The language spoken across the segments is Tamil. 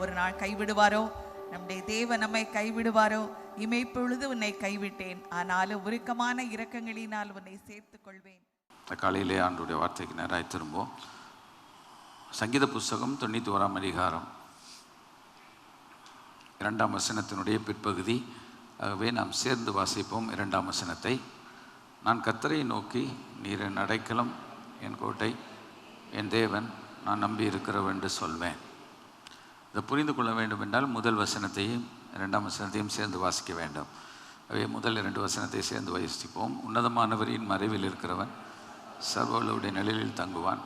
ஒரு நாள் கைவிடுவாரோ? நம்முடைய தேவன் நம்மை கைவிடுவாரோ? இமைப்பொழுது உன்னை கைவிட்டேன், ஆனாலும் உருக்கமான இரக்கங்களினால் உன்னை சேர்த்துக் கொள்வேன். காலையிலே ஆண்டுடைய வார்த்தைக்கு நேராக திரும்பும். சங்கீத புஸ்தகம் 91ஆம் அதிகாரம் 2ஆம் வசனத்தினுடைய பிற்பகுதி. ஆகவே நாம் சேர்ந்து வாசிப்போம் 2ஆம் வசனத்தை. நான் கர்த்தரை நோக்கி, நீர் என் அடைக்கலம், என் கோட்டை, என் தேவன், நான் நம்பி இருக்கிறவன் என்று சொல்வேன். இதை புரிந்து கொள்ள வேண்டும் என்றால் முதல் வசனத்தையும் 2ஆம் வசனத்தையும் சேர்ந்து வாசிக்க வேண்டும். ஆகவே முதல் 2 வசனத்தை சேர்ந்து வாசிப்போம். உன்னதமானவரின் மறைவில் இருக்கிறவன் சர்வவல்லவருடைய நிழலில் தங்குவான்.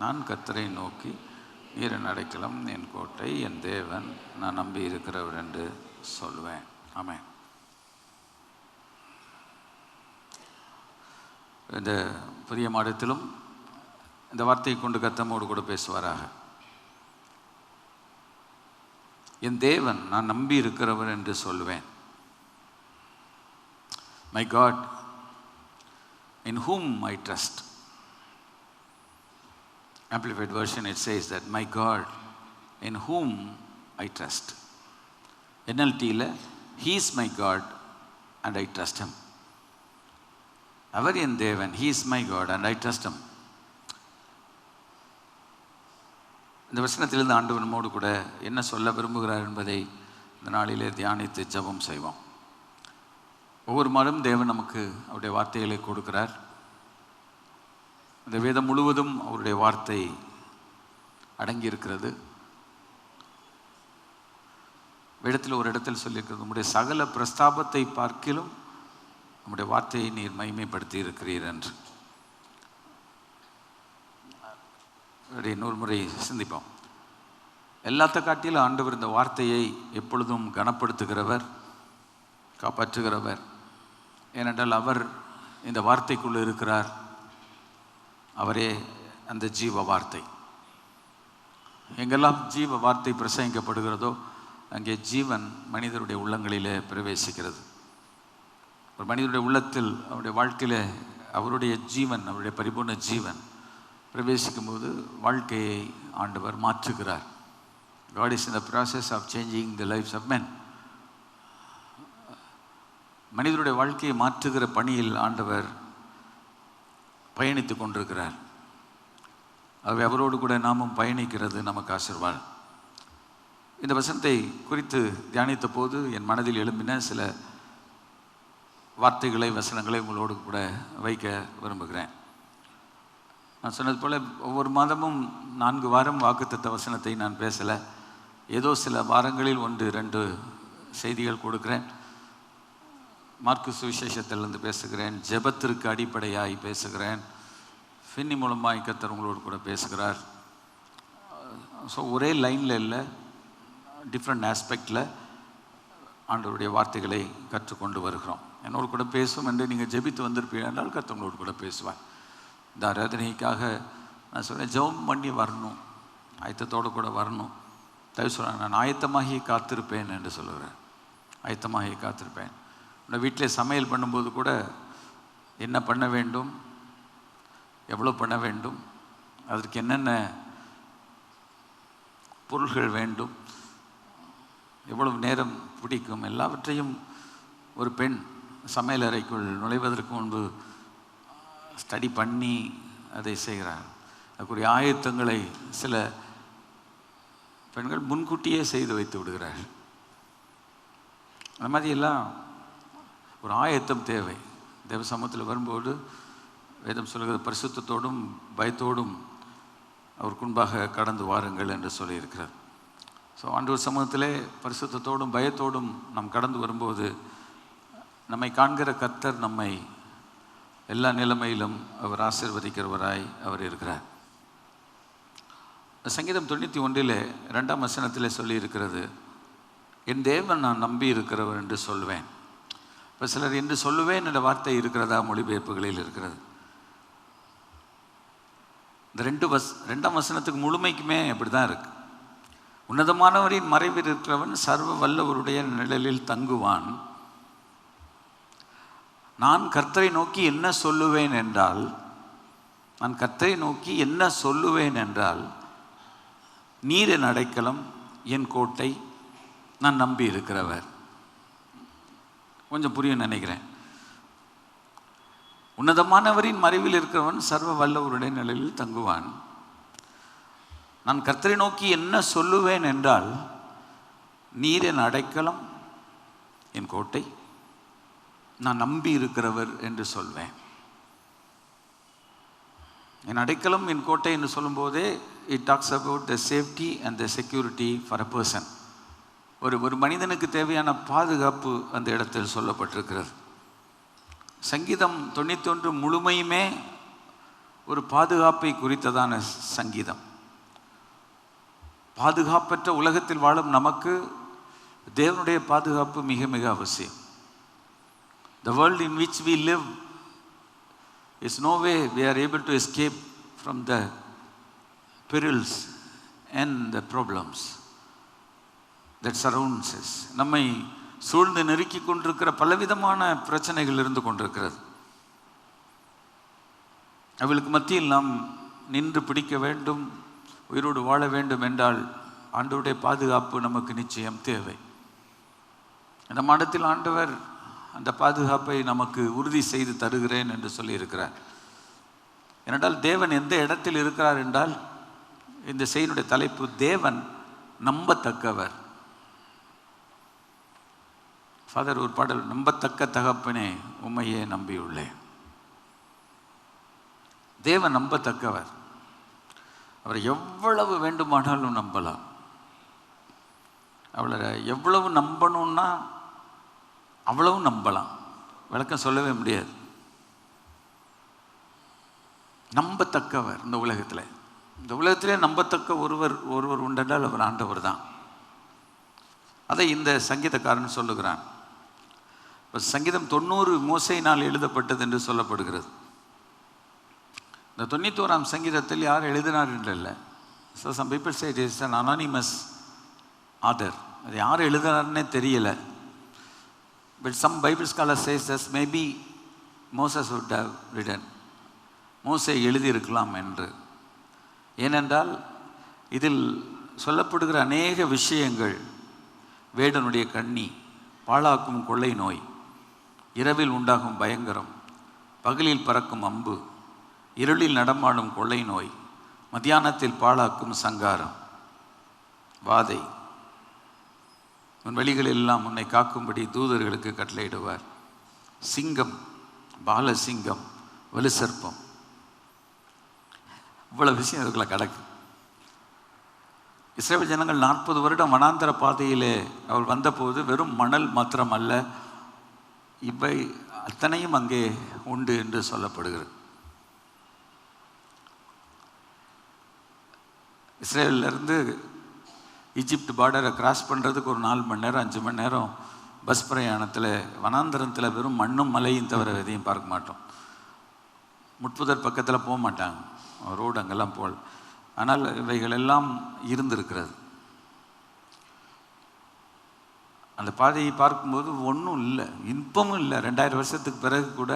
நான் கர்த்தரை நோக்கி, நீர் என் அடைக்கலம், என் கோட்டை, என் தேவன், நான் நம்பி இருக்கிறவர் என்று சொல்வேன். ஆமென். இந்த புதிய மாதத்திலும் இந்த வார்த்தையை கொண்டு கர்த்தரோடு கூட பேசுவாராக. என் தேவன், நான் நம்பி இருக்கிறவர் என்று சொல்வேன். My God in whom I trust. Amplified version, it says that my God in whom I trust. NLT la, he is my God and I trust him. அவர் என் தேவன், he is my God and I trust him. இந்த வசனத்திலிருந்து ஆண்டவர் நம்மோடு கூட என்ன சொல்ல விரும்புகிறார் என்பதை இந்த நாளிலே தியானித்து ஜெபம் செய்வோம். ஒவ்வொரு மாதமும் தேவன் நமக்கு அவருடைய வார்த்தைகளை கொடுக்கிறார். இந்த வேதம் முழுவதும் அவருடைய வார்த்தை அடங்கியிருக்கிறது. வேதத்தில் ஒரு இடத்தில் சொல்லியிருக்கிறது, நம்முடைய சகல பிரஸ்தாபத்தை பார்க்கிலும் நம்முடைய வார்த்தையை நீர் மகிமைப்படுத்தி இருக்கிறீர் என்று. இன்னொரு முறை சிந்திப்போம். எல்லாத்த காட்டிலும் ஆண்டவர் இந்த வார்த்தையை எப்பொழுதும் கனப்படுத்துகிறவர், காப்பாற்றுகிறவர். ஏனென்றால் அவர் இந்த வார்த்தைக்குள்ளே இருக்கிறார். அவரே அந்த ஜீவ வார்த்தை. எங்கெல்லாம் ஜீவ வார்த்தை பிரசங்கிக்கப்படுகிறதோ அங்கே ஜீவன் மனிதருடைய உள்ளங்களிலே பிரவேசிக்கிறது. ஒரு மனிதனுடைய உள்ளத்தில், அவருடைய வாழ்க்கையில் அவருடைய ஜீவன், அவருடைய பரிபூர்ண ஜீவன் பிரவேசிக்கும் போது வாழ்க்கையை ஆண்டவர் மாற்றுகிறார். God is in the process of changing the lives of men. மனிதனுடைய வாழ்க்கையை மாற்றுகிற பணியில் ஆண்டவர் பயணித்து கொண்டிருக்கிறார். ஆகவே அவரோடு கூட நாமும் பயணிக்கிறது நமக்கு ஆசீர்வாதம். இந்த வசனத்தை குறித்து தியானித்த போது என் மனதில் எழும்பின சில வார்த்தைகளை, வசனங்களை உங்களோடு கூட வைக்க விரும்புகிறேன். நான் சொன்னது போல் ஒவ்வொரு மாதமும் 4 வாரம் வாக்குத்தத்த வசனத்தை நான் பேசலை. ஏதோ சில வாரங்களில் 1-2 செய்திகள் கொடுக்குறேன். மார்க்கு சுவிசேஷத்திலிருந்து பேசுகிறேன், ஜெபத்திற்கு அடிப்படையாய் பேசுகிறேன், ஃபின்னி மூலமாய் கர்த்தர் உங்களோடு கூட பேசுகிறார். ஸோ ஒரே லைனில் இல்லை, டிஃப்ரெண்ட் ஆஸ்பெக்டில் ஆண்டவருடைய வார்த்தைகளை கற்றுக்கொண்டு வருகிறோம். என்னோடு கூட பேசும் என்று நீங்கள் ஜெபித்து வந்திருப்பீர்கள் என்றால் கர்த்தர் உங்களோடு கூட பேசுவார். இந்த ஆராதனைக்காக நான் சொல்கிறேன், ஜெபம் பண்ணி வரணும், ஆயத்தத்தோடு கூட வரணும். தயவு சொல்கிறேன், நான் ஆயத்தமாகி காத்திருப்பேன் என்று சொல்லுகிறேன். ஆயத்தமாகி காத்திருப்பேன். உங்கள் வீட்டில் சமையல் பண்ணும்போது கூட என்ன பண்ண வேண்டும், எவ்வளோ பண்ண வேண்டும், அதற்கு என்னென்ன பொருள்கள் வேண்டும், எவ்வளவு நேரம் பிடிக்கும், எல்லாவற்றையும் ஒரு பெண் சமையல் அறைக்குள் நுழைவதற்கு முன்பு ஸ்டடி பண்ணி அதை செய்கிறார். அதுக்குரிய ஆயத்தங்களை சில பெண்கள் முன்கூட்டியே செய்து வைத்து விடுகிறார். அந்த மாதிரியெல்லாம் ஒரு ஆயத்தம் தேவை. தேவ சமூகத்தில் வரும்போது வேதம் சொல்லுகிறது, பரிசுத்தத்தோடும் பயத்தோடும் அவருக்கு முன்பாக கடந்து வாருங்கள் என்று சொல்லியிருக்கிறது. ஸோ ஆண்டவர் சமூகத்திலே பரிசுத்தத்தோடும் பயத்தோடும் நாம் கடந்து வரும்போது நம்மை காண்கிற கர்த்தர் நம்மை எல்லா நிலைமையிலும் அவர் ஆசீர்வதிக்கிறவராய் அவர் இருக்கிறார். சங்கீதம் 91 2ஆம் வசனத்திலே சொல்லியிருக்கிறது, என் தேவன் நான் நம்பி இருக்கிறவர் என்று சொல்வேன். இப்போ சிலர் என்று சொல்லுவேன் என்ற வார்த்தை இருக்கிறதா மொழிபெயர்ப்புகளில் இருக்கிறது. இந்த 2ஆம் வசனத்துக்கு முழுமைக்குமே அப்படி தான் இருக்கு. உன்னதமானவரின் மறைவில் இருக்கிறவன் சர்வ வல்லவருடைய நிழலில் தங்குவான். நான் கர்த்தரை நோக்கி என்ன சொல்லுவேன் என்றால், நீர் என் அடைக்கலம், என் கோட்டை, நான் நம்பி இருக்கிறவர். கொஞ்சம் புரியும் நினைக்கிறேன். உன்னதமானவரின் மறைவில் இருக்கிறவன் சர்வ வல்லவருடைய நிலையில் தங்குவான். நான் கர்த்தரை நோக்கி என்ன சொல்லுவேன் என்றால், நீர் என் அடைக்கலம், என் கோட்டை, நான் நம்பி இருக்கிறவர் என்று சொல்வேன். என் அடைக்கலம், என் கோட்டை என்று சொல்லும்போதே it talks about the safety and the security for a person. ஒரு மனிதனுக்கு தேவையான பாதுகாப்பு அந்த இடத்தில் சொல்லப்பட்டிருக்கிறது. சங்கீதம் 91 முழுமையுமே ஒரு பாதுகாப்பை குறித்ததான சங்கீதம். பாதுகாப்பற்ற உலகத்தில் வாழும் நமக்கு தேவனுடைய பாதுகாப்பு மிக மிக அவசியம். The world in which we live is no way we are able to escape from the perils and the problems that surrounds us. நம்மை சூழ்ந்து நெருக்கி கொண்டிருக்கிற பலவிதமான பிரச்சனைகள் இருந்து கொண்டிருக்கிறது. அவளுக்கு மத்தியில் நாம் நின்று பிடிக்க வேண்டும், உயிரோடு வாழ வேண்டும் என்றால் ஆண்டவருடைய பாதுகாப்பு நமக்கு நிச்சயம் தேவை. இந்த மாதத்தில் ஆண்டவர் அந்த பாதுகாப்பை நமக்கு உறுதி செய்து தருகிறேன் என்று சொல்லியிருக்கிறார். ஏனென்றால் தேவன் எந்த இடத்தில் இருக்கிறார் என்றால், இந்த செய்தியுடைய தலைப்பு தேவன் நம்பத்தக்கவர். ஃபாதர் ஒரு பாடல், நம்பத்தக்க தகப்பனே உம்மையே நம்பியுள்ளேன். தேவன் நம்பத்தக்கவர். அவரை எவ்வளவு வேண்டுமானாலும் நம்பலாம். அவளை எவ்வளவு நம்பணும்னா அவ்வளவு நம்பலாம். விளக்கம் சொல்லவே முடியாது. நம்பத்தக்கவர். இந்த உலகத்திலே நம்பத்தக்க ஒருவர் உண்டென்றால் அவர் ஆண்டவர் தான். அதை இந்த சங்கீதக்காரன் சொல்லுகிறான். சங்கீதம் 90 மோசையினால் எழுதப்பட்டது என்று சொல்லப்படுகிறது. இந்த 91ஆம் சங்கீதத்தில் யார் எழுதினார் என்று இல்லை. So some people say it is an anonymous author. அது யார் எழுதினார்னே தெரியலை. But some Bible scholar says thus maybe Moses would have written. மோசே எழுதியிருக்கலாம் என்று. ஏனென்றால் இதில் சொல்லப்படுகிற அநேக விஷயங்கள், வேடனுடைய கண்ணி, பாழாக்கும் கொள்ளை நோய், இரவில் உண்டாகும் பயங்கரம், பகலில் பறக்கும் அம்பு, இருளில் நடமாடும் கொள்ளை நோய், மத்தியானத்தில் பாழாக்கும் சங்காரம், வாதை, உன் வழிகளில் எல்லாம் உன்னை காக்கும்படி தூதர்களுக்கு கட்டளையிடுவார், சிங்கம், பாலசிங்கம், வலுசர்ப்பம். இவ்வளவு விஷயம் இதுக்குள்ள கிடக்கு. இஸ்ரவேல் ஜனங்கள் 40 வருடம் வனாந்தர பாதையிலே அவள் வந்தபோது வெறும் மணல் மாத்திரம் அல்ல, இவை அத்தனையும் அங்கே உண்டு என்று சொல்லப்படுகிறது. இஸ்ரேலிருந்து ஈஜிப்ட் பார்டரை கிராஸ் பண்ணுறதுக்கு ஒரு 4 மணி நேரம் 5 மணி நேரம் பஸ் பிரயாணத்தில், வனாந்தரத்தில் வெறும் மண்ணும் மலையும் தவிர எதையும் பார்க்க மாட்டோம். முட்புதர் பக்கத்தில் போக மாட்டாங்க, ரோடு அங்கெல்லாம் போல். ஆனால் இவைகள் எல்லாம் இருந்திருக்கிறது. அந்த பாதையை பார்க்கும்போது ஒன்றும் இல்லை, இன்பமும் இல்லை. 2000 வருஷத்துக்கு பிறகு கூட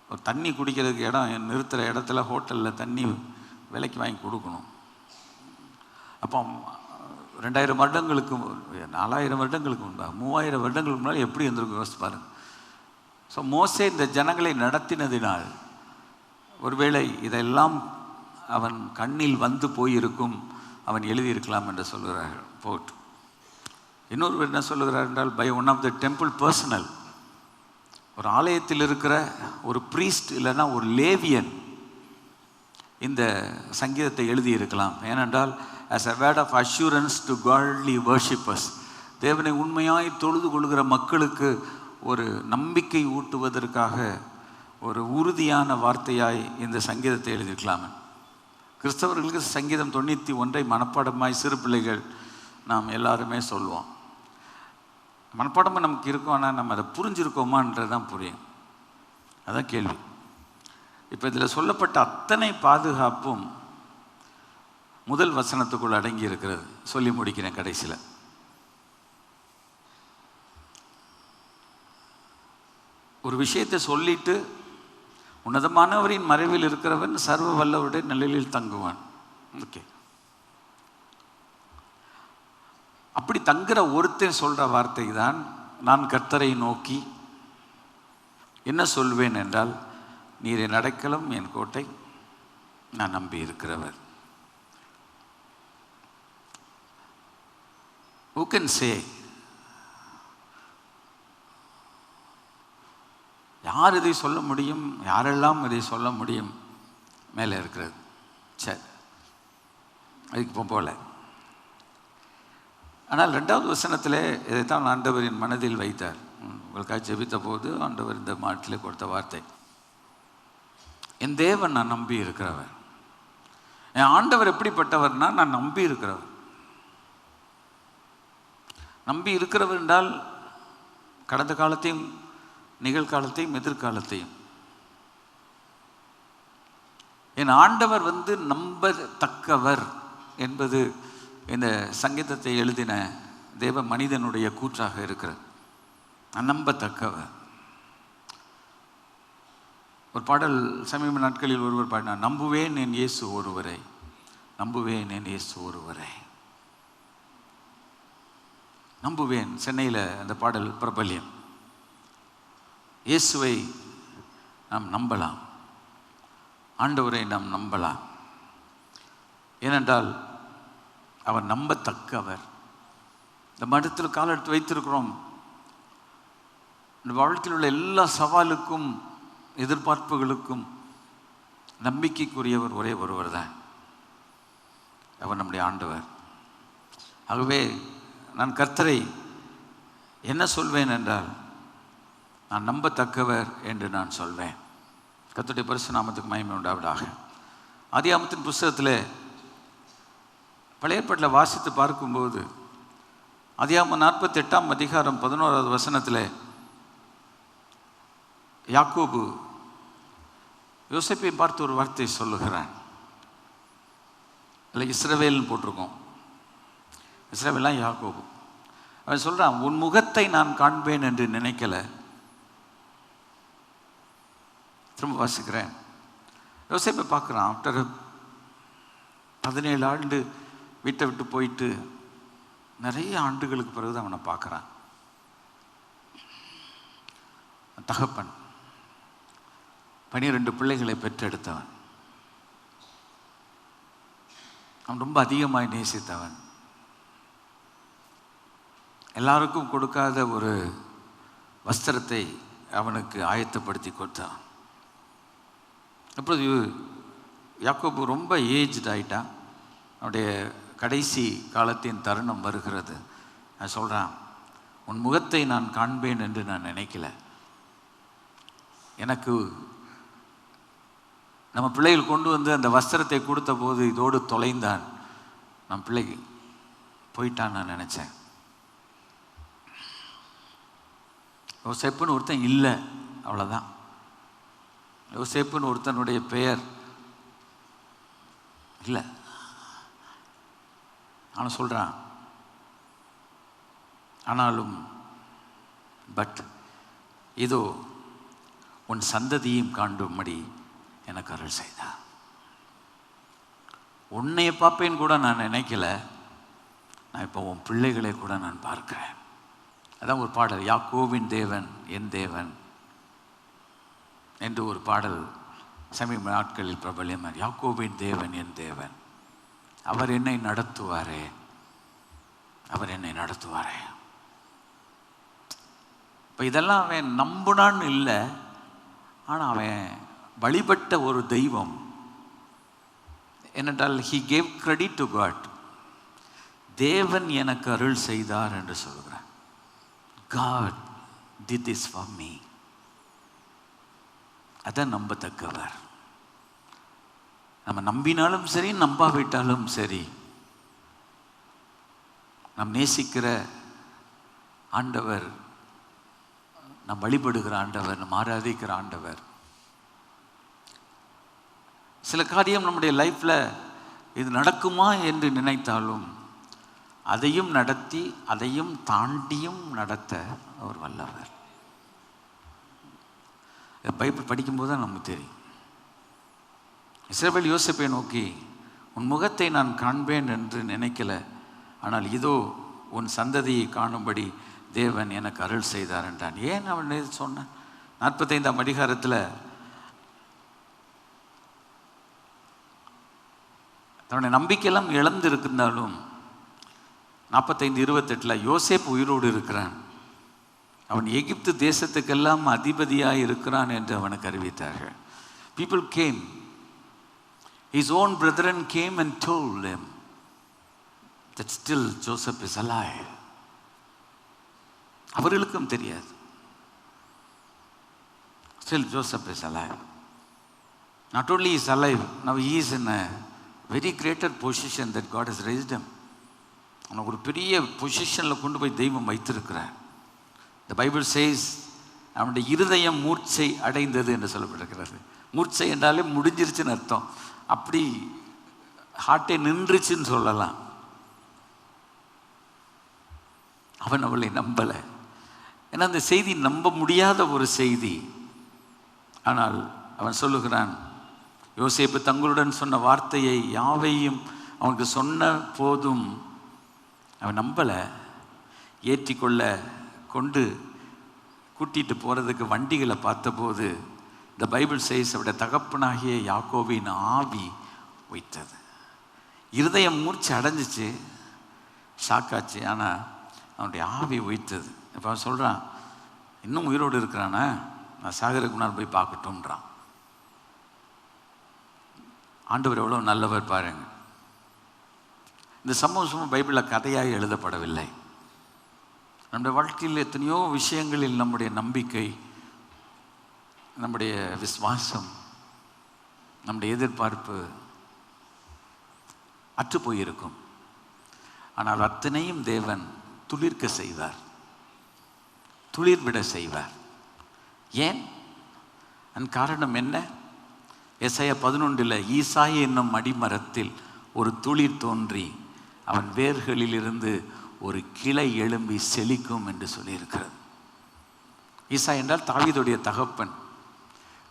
ஒரு தண்ணி குடிக்கிறதுக்கு இடம், நிறுத்துகிற இடத்துல ஹோட்டலில் தண்ணி விலைக்கு வாங்கி கொடுக்கணும். அப்போ 2000 வருடங்களுக்கு, 4000 வருடங்களுக்கு முன்பாக, 3000 வருடங்களுக்கு முன்னால் எப்படி இருந்திருக்கும் யோசிச்சு பாருங்க. ஸோ மோசே இந்த ஜனங்களை நடத்தினதினால் ஒருவேளை இதெல்லாம் அவன் கண்ணில் வந்து போயிருக்கும், அவன் எழுதியிருக்கலாம் என்று சொல்கிறார்கள் போட். இன்னொருவர் என்ன சொல்லுகிறார் என்றால், by one of the temple personnel, ஒரு ஆலயத்தில் இருக்கிற ஒரு ப்ரீஸ்ட் இல்லைன்னா ஒரு லேவியன் இந்த சங்கீதத்தை எழுதியிருக்கலாம். ஏனென்றால் as a word of assurance to godly worshippers, தேவனை உண்மையாய் தொழுது கொள்கிற மக்களுக்கு ஒரு நம்பிக்கை ஊட்டுவதற்காக ஒரு உறுதியான வார்த்தையாய் இந்த சங்கீதத்தை எழுதியிருக்கலாமே. கிறிஸ்தவர்களுக்கு சங்கீதம் 91 மனப்பாடமாய் சிறு பிள்ளைகள் நாம் எல்லாருமே சொல்லுவோம். மனப்பாடமாக நமக்கு இருக்கும், ஆனால் நம்ம அதை புரிஞ்சிருக்கோமான்றது தான் புரியும். அதான் கேள்வி. இப்போ இதில் சொல்லப்பட்ட அத்தனை பாதுகாப்பும் முதல் வசனத்துக்குள் அடங்கி இருக்கிறது. சொல்லி முடிக்கிறேன் கடைசியில். ஒரு விஷயத்தை சொல்லிட்டு, உன்னதமானவரின் மறைவில் இருக்கிறவன் சர்வ வல்லவருடைய நிழலில் தங்குவான். ஓகே, அப்படி தங்குற ஒருத்தன் சொல்கிற வார்த்தை தான், நான் கர்த்தரை நோக்கி என்ன சொல்வேன் என்றால், நீர் என் அடைக்கலம், என் கோட்டை, நான் நம்பி இருக்கிறவர். Who can say? யார் இதை சொல்ல முடியும்? யாரெல்லாம் இதை சொல்ல முடியும்? மேலே இருக்கிறது. சரி, அதுக்கு இப்போ போல. ஆனால் 2வது வசனத்தில் இதைத்தான் ஆண்டவரின் மனதில் வைத்தார். உங்களுக்காக ஜெபித்த போது ஆண்டவர் இந்த மாட்டிலே கொடுத்த வார்த்தை, என் தேவன் நான் நம்பி இருக்கிறவர். என் ஆண்டவர் எப்படிப்பட்டவர்னா, நான் நம்பி இருக்கிறவர். நம்பி இருக்கிறவர் என்றால் கடந்த காலத்தையும் நிகழ்காலத்தையும் எதிர்காலத்தையும். என் ஆண்டவர் நம்பத்தக்கவர் என்பது இந்த சங்கீதத்தை எழுதின தேவ மனிதனுடைய கூற்றாக இருக்கிறது. நம்பத்தக்கவர். ஒரு பாடல் சமீப நாட்களில் ஒருவர் பாடினார், நம்புவேன் என் இயேசு ஒருவரை, நம்புவேன் என் இயேசு ஒருவரை. நம்புவேன். சென்னையில் அந்த பாடல் பிரபல்யம். இயேசுவை நாம் நம்பலாம், ஆண்டவரை நாம் நம்பலாம். ஏனென்றால் அவர் நம்பத்தக்கவர். இந்த மடத்தில் கால் எடுத்து வைத்திருக்கிறோம். இந்த வாழ்க்கையில் உள்ள எல்லா சவாலுக்கும் எதிர்பார்ப்புகளுக்கும் நம்பிக்கைக்குரியவர் ஒரே ஒருவர் தான், அவர் நம்முடைய ஆண்டவர். ஆகவே நான் கர்த்தரை என்ன சொல்வேன் என்றால், நான் நம்பத்தக்கவர் என்று நான் சொல்வேன். கர்த்தருடைய பரிசு நாமத்துக்கு மகிமை உண்டாவதாக. ஆதியாகமத்தின் புஸ்தகத்தில் பழைய ஏற்பாட்டில் வாசித்து பார்க்கும்போது, ஆதியாகமம் 48ஆம் அதிகாரம் 11வது வசனத்தில் யாக்கோபு யோசேப்பை பார்த்து ஒரு வார்த்தை சொல்லுகிறான். இல்லை, இஸ்ரவேல்னு போட்டிருக்கோம். இஸ்ரவேலாம் யாக்கோபு. அவன் சொல்கிறான், உன் முகத்தை நான் காண்பேன் என்று நினைக்கல. திரும்ப வாசிக்கிறேன். யோசேப்பை பார்க்குறான். ஆஃப்டர் 17 ஆண்டு வீட்டை விட்டு போயிட்டு நிறைய ஆண்டுகளுக்கு பிறகு அவனை பார்க்குறான். தகப்பன் 12 பிள்ளைகளை பெற்றெடுத்தவன். அவன் ரொம்ப அதிகமாய் நேசித்தவன். எல்லாருக்கும் கொடுக்காத ஒரு வஸ்திரத்தை அவனுக்கு ஆயத்தப்படுத்தி கொடுத்தான். அப்பொழுது யாக்கோபு ரொம்ப ஏஜ்ட் ஆகிட்டான். அவனுடைய கடைசி காலத்தின் தருணம் வருகிறது. நான் சொல்கிறான், உன் முகத்தை நான் காண்பேன் என்று நான் நினைக்கல. எனக்கு நம்ம பிள்ளைகள் கொண்டு வந்து அந்த வஸ்திரத்தை கொடுத்த போது இதோடு தொலைந்தான், நம் பிள்ளை போயிட்டான் நான் நினச்சேன். யோசேப்புன்னு ஒருத்தன் இல்லை, அவ்வளோதான். யோசேப்புன்னு ஒருத்தனுடைய பெயர் இல்லை. அவன் சொல்கிறான், ஆனாலும் பட் இதோ உன் சந்ததியும் காண்டும்படி எனக்கு அருள் செய்தான். உன்னைய பார்ப்பேன் கூட நான் நினைக்கல, நான் இப்போ உன் பிள்ளைகளை கூட நான் பார்க்கிறேன். அதான் ஒரு பாடல், யாக்கோவின் தேவன் என் தேவன் என்று ஒரு பாடல் சமீப நாட்களில் பிரபல்யமாக, யாக்கோவின் தேவன் என் தேவன், அவர் என்னை நடத்துவாரே, அவர் என்னை நடத்துவாரே. இப்போ இதெல்லாம் அவன் நம்புனான்னு இல்லை, ஆனால் அவன் வழிபட்ட ஒரு தெய்வம் என்னென்றால், he gave credit to God. தேவன் எனக்கு அருள் செய்தார் என்று சொல்கிறார். God did this for me. அதான் நம்பத்தக்கவர். நம்ம நம்பினாலும் சரி, நம்பாவிட்டாலும் சரி, நம் நேசிக்கிற ஆண்டவர், நம் வழிபடுகிற ஆண்டவர், நம் ஆராதிக்கிற ஆண்டவர், சில காரியம் நம்முடைய லைஃப்பில் இது நடக்குமா என்று நினைத்தாலும் அதையும் நடத்தி அதையும் தாண்டியும் நடத்த அவர் வல்லவர். பைபிள் படிக்கும்போது தான் நமக்கு தெரியும். இஸ்ரவேல் யோசேப்பை நோக்கி, உன் முகத்தை நான் காண்பேன் என்று நினைக்கல, ஆனால் இதோ உன் சந்ததியை காணும்படி தேவன் எனக்கு அருள் செய்தார் என்றான். ஏன் அவன் சொன்னான்? 45ஆம் அதிகாரத்தில் தன்னுடைய நம்பிக்கையெல்லாம் இழந்திருந்தாலும் 45:28 யோசேப்பு உயிரோடு இருக்கிறான், அவன் எகிப்து தேசத்துக்கெல்லாம் அதிபதியாக இருக்கிறான் என்று அவனுக்கு அறிவித்தார்கள். People came, his own brethren came and told him that still Joseph is alive. அவர்களுக்கும் தெரியாது, still Joseph is alive. Not only he is alive, now he is in a very greater position that God has raised him. அவனை ஒரு பெரிய பொசிஷனில் கொண்டு போய் தெய்வம் வைத்திருக்கிறார். The Bible says அவனுடைய இருதயம் மூர்ச்சை அடைந்தது என்று சொல்லப்பட்டிருக்கிறது. மூர்ச்சை என்றாலே முடிஞ்சிருச்சுன்னு அர்த்தம். அப்படி ஹார்ட்டே நின்றுச்சுன்னு சொல்லலாம். அவன் அவளை நம்பலை. ஏன்னா அந்த செய்தி நம்ப முடியாத ஒரு செய்தி. ஆனால் அவன் சொல்லுகிறான், யோசேப்பு தங்களுடன் சொன்ன வார்த்தையை யாவையும் அவனுக்கு சொன்ன போதும் அவன் நம்பலை. ஏற்றிக்கொள்ள கொண்டு கூட்டிகிட்டு போகிறதுக்கு வண்டிகளை பார்த்தபோது இந்த பைபிள் சேஸ் அவருடைய தகப்பனாகிய யாக்கோபின் ஆவி வைத்தது. இருதயம் மூர்ச்சி அடைஞ்சிச்சு, ஷாக்காச்சு, ஆனால் அவனுடைய ஆவி வைத்தது. இப்போ அவன் சொல்கிறான், இன்னும் உயிரோடு இருக்கிறானா, நான் சாகருக்கு முன்னால் போய் பார்க்கட்டும்ன்றான். ஆண்டவர் எவ்வளோ நல்லவர் பாருங்க. இந்த சம்பவம் சும்மா பைபிளில் கதையாக எழுதப்படவில்லை. நம்முடைய வாழ்க்கையில் எத்தனையோ விஷயங்களில் நம்முடைய நம்பிக்கை, நம்முடைய விசுவாசம், நம்முடைய எதிர்பார்ப்பு அற்று போயிருக்கும். ஆனால் அத்தனையும் தேவன் துளிர்க்க செய்வார், துளிர்விட செய்வார். ஏன்? அதன் காரணம் என்ன? எசாயா 11 ஈசாய் என்னும் அடிமரத்தில் ஒரு துளிர் தோன்றி அவன் வேர்களிலிருந்து ஒரு கிளை எழும்பி செழிக்கும் என்று சொல்லியிருக்கிறது. ஈசாய் என்றால் தாவீதுடைய தகப்பன்.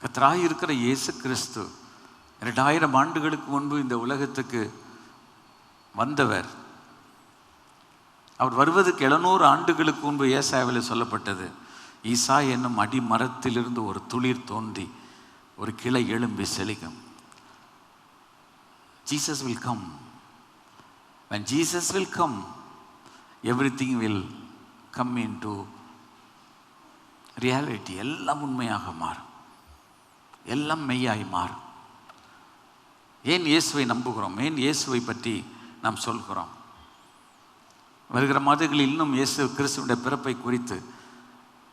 கர்த்தராய் இருக்கிற இயேசு கிறிஸ்து 2000 ஆண்டுகளுக்கு முன்பு இந்த உலகத்துக்கு வந்தவர். அவர் வருவதற்கு 700 ஆண்டுகளுக்கு முன்பு ஏசாயாவில் சொல்லப்பட்டது, ஈசாய் என்னும் அடிமரத்திலிருந்து ஒரு துளிர் தோன்றி ஒரு கிளை எழும்பி செழிக்கும். Jesus will come. When Jesus will come, everything will come into reality. எல்லாம் உண்மையாக மாறும், எல்லாம் மெய்யாய் மாறும். ஏன் இயேசுவை நம்புகிறோம்? ஏன் இயேசுவை பற்றி நாம் சொல்கிறோம்? வருகிற மாதங்களில் இன்னும் இயேசு கிறிஸ்துவுடைய பிறப்பை குறித்து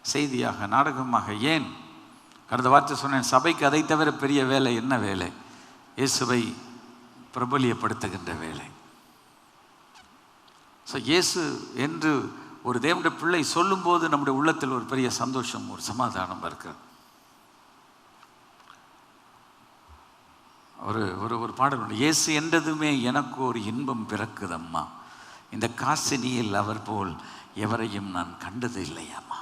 செய்தியாக, நாடகமாக, ஏன் கடந்த வார்த்தை சொன்னேன், சபைக்கு அதை தவிர பெரிய வேலை என்ன வேலை? இயேசுவை பிரபலியப்படுத்துகின்ற வேலை. ஸோ இயேசு என்று ஒரு தேவனுடைய பிள்ளை சொல்லும்போது நம்முடைய உள்ளத்தில் ஒரு பெரிய சந்தோஷம், ஒரு சமாதானம் இருக்கிறது. ஒரு ஒரு ஒரு பாடல் உண்டு, இயேசு என்றதுமே எனக்கு ஒரு இன்பம் பிறக்குதம்மா, இந்த காசினியில் அவர் போல் எவரையும் நான் கண்டது இல்லையாம்மா.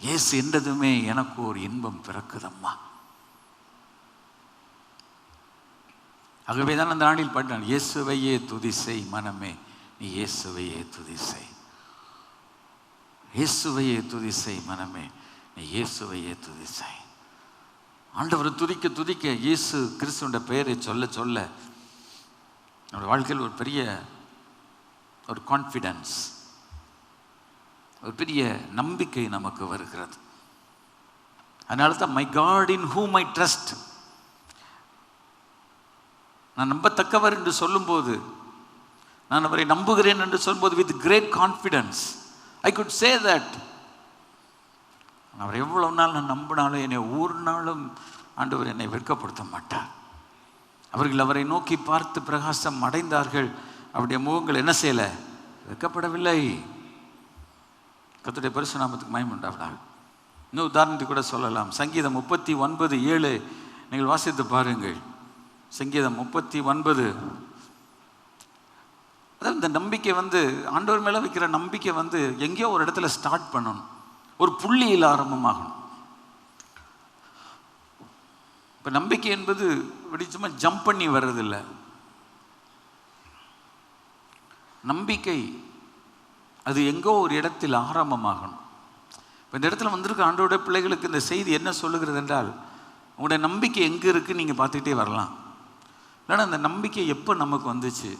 இயேசு என்றதுமே எனக்கு ஒரு இன்பம் பிறக்குதம்மா. ஆகவே தான் அந்த நாளில் பாடினான், இயேசுவையே துதிசை மனமே நீ இயேசுவையே துதிசை, இயேசுவையே துதிசை மனமே நீ இயேசுவையே துதிசை. ஆண்டவரை துதிக்க துதிக்க, இயேசு கிறிஸ்துவோட பெயரை சொல்ல சொல்ல நம்முடைய வாழ்க்கையில் ஒரு பெரிய ஒரு கான்ஃபிடன்ஸ், ஒரு பெரிய நம்பிக்கை நமக்கு வருகிறது. அதனால தான் my God in whom I trust, நான் நம்பத்தக்கவர் என்று சொல்லும்போது, நான் அவரை நம்புகிறேன் என்று சொல்லும்போது, with great confidence I could say that. அவர் எவ்வளவு நாள் நான் நம்பினாலும் என்னை ஒரு நாளும் ஆண்டவர் என்னை வெட்கப்படுத்த மாட்டார். அவர்கள் அவரை நோக்கி பார்த்து பிரகாசம் அடைந்தார்கள், அவருடைய முகங்கள் என்ன செய்யலை? வெட்கப்படவில்லை. கர்த்தருடைய பரிசுத்த நாமத்துக்கு மகிமை உண்டாவதாக. இன்னும் உதாரணத்துக்கு கூட சொல்லலாம், சங்கீதம் 39:7 நீங்கள் வாசித்து பாருங்கள். சங்கீதம் 39, அதாவது இந்த நம்பிக்கை ஆண்டவர் மேலே வைக்கிற நம்பிக்கை எங்கேயோ ஒரு இடத்துல ஸ்டார்ட் பண்ணணும், ஒரு புள்ளியில் ஆரம்பமாகணும். இப்போ நம்பிக்கை என்பது சும்மா ஜம்ப் பண்ணி வர்றதில்லை. நம்பிக்கை அது எங்கோ ஒரு இடத்தில் ஆரம்பமாகணும். இப்போ இந்த இடத்துல வந்திருக்க ஆண்டோட பிள்ளைகளுக்கு இந்த செய்தி என்ன சொல்லுகிறது என்றால், உங்களுடைய நம்பிக்கை எங்கே இருக்குன்னு நீங்கள் பார்த்துக்கிட்டே வரலாம். இல்லைன்னா அந்த நம்பிக்கை எப்போ நமக்கு வந்துச்சு,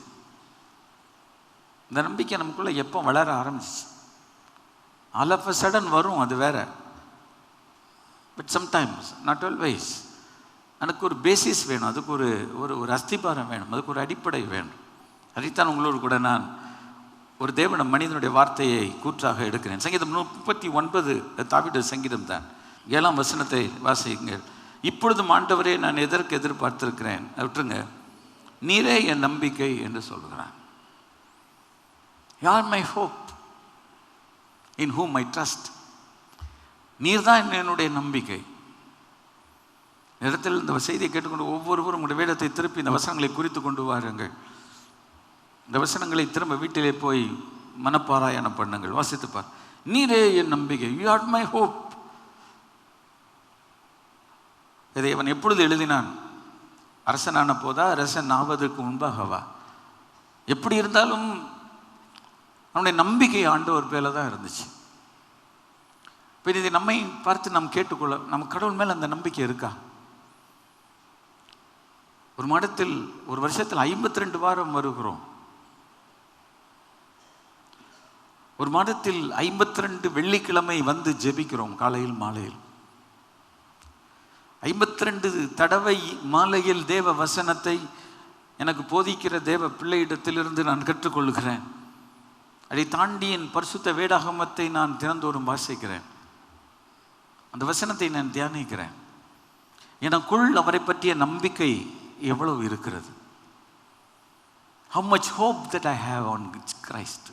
இந்த நம்பிக்கை நமக்குள்ளே எப்போ வளர ஆரம்பிச்சிச்சு. ஆல் ஆஃப் அ சடன் வரும், அது வேற. But sometimes, not always. அதுக்கு ஒரு பேசிஸ் வேணும், அதுக்கு ஒரு ஒரு அஸ்திபாரம் வேணும், அதுக்கு ஒரு அடிப்படை வேணும். அதைத்தான் உங்களோடு கூட நான் ஒரு தேவன மனிதனுடைய வார்த்தையை கூற்றாக எடுக்கிறேன். சங்கீதம் 39 தாவீது சங்கீதம் தான். 7ஆம் வசனத்தை வாசியுங்கள். இப்பொழுதும் ஆண்டவரே, நான் எதற்கு எதிர்பார்த்திருக்கிறேன், விட்டுருங்க, நீரே என் நம்பிக்கை என்று சொல்கிறான். You are my hope, in whom I trust. நீர் தான் என்னுடைய நம்பிக்கை. இடத்தில் இந்த செய்தியை கேட்டுக்கொண்டு ஒவ்வொருவரும் உங்களுடைய வேதத்தை திருப்பி இந்த வசனங்களை குறித்து கொண்டு வாருங்கள். இந்த வசனங்களை திரும்ப வீட்டிலே போய் மனப்பாராயணம் பண்ணுங்கள், வாசித்துப்பார். நீரே என் நம்பிக்கை, யூ ஆர் மை ஹோப். இதை அவன் எப்பொழுது எழுதினான்? அரசனான போதா, அரசன் ஆவதற்கு முன்பாகவா? எப்படி இருந்தாலும் அவனுடைய நம்பிக்கை ஆண்டவர் பேல தான் இருந்துச்சு. இப்போ இதை நம்மை பார்த்து நாம் கேட்டுக்கொள்ள, நம்ம கடவுள் மேல் அந்த நம்பிக்கை இருக்கா? ஒரு மாதத்தில், ஒரு வருஷத்தில் 52 வாரம் வருகிறோம். ஒரு மாதத்தில் 52 வெள்ளிக்கிழமை வந்து ஜெபிக்கிறோம், காலையில் மாலையில். 52 தடவை மாலையில் தேவ வசனத்தை எனக்கு போதிக்கிற தேவ பிள்ளையிடத்திலிருந்து நான் கற்றுக்கொள்கிறேன். அதை தாண்டி என் பரிசுத்த வேதாகமத்தை நான் தினந்தோறும் வாசிக்கிறேன். அந்த வசனத்தை நான் தியானிக்கிறேன். எனக்குள் அவரை பற்றிய நம்பிக்கை எவ்வளவு இருக்கிறது? How much hope that I have on Christ.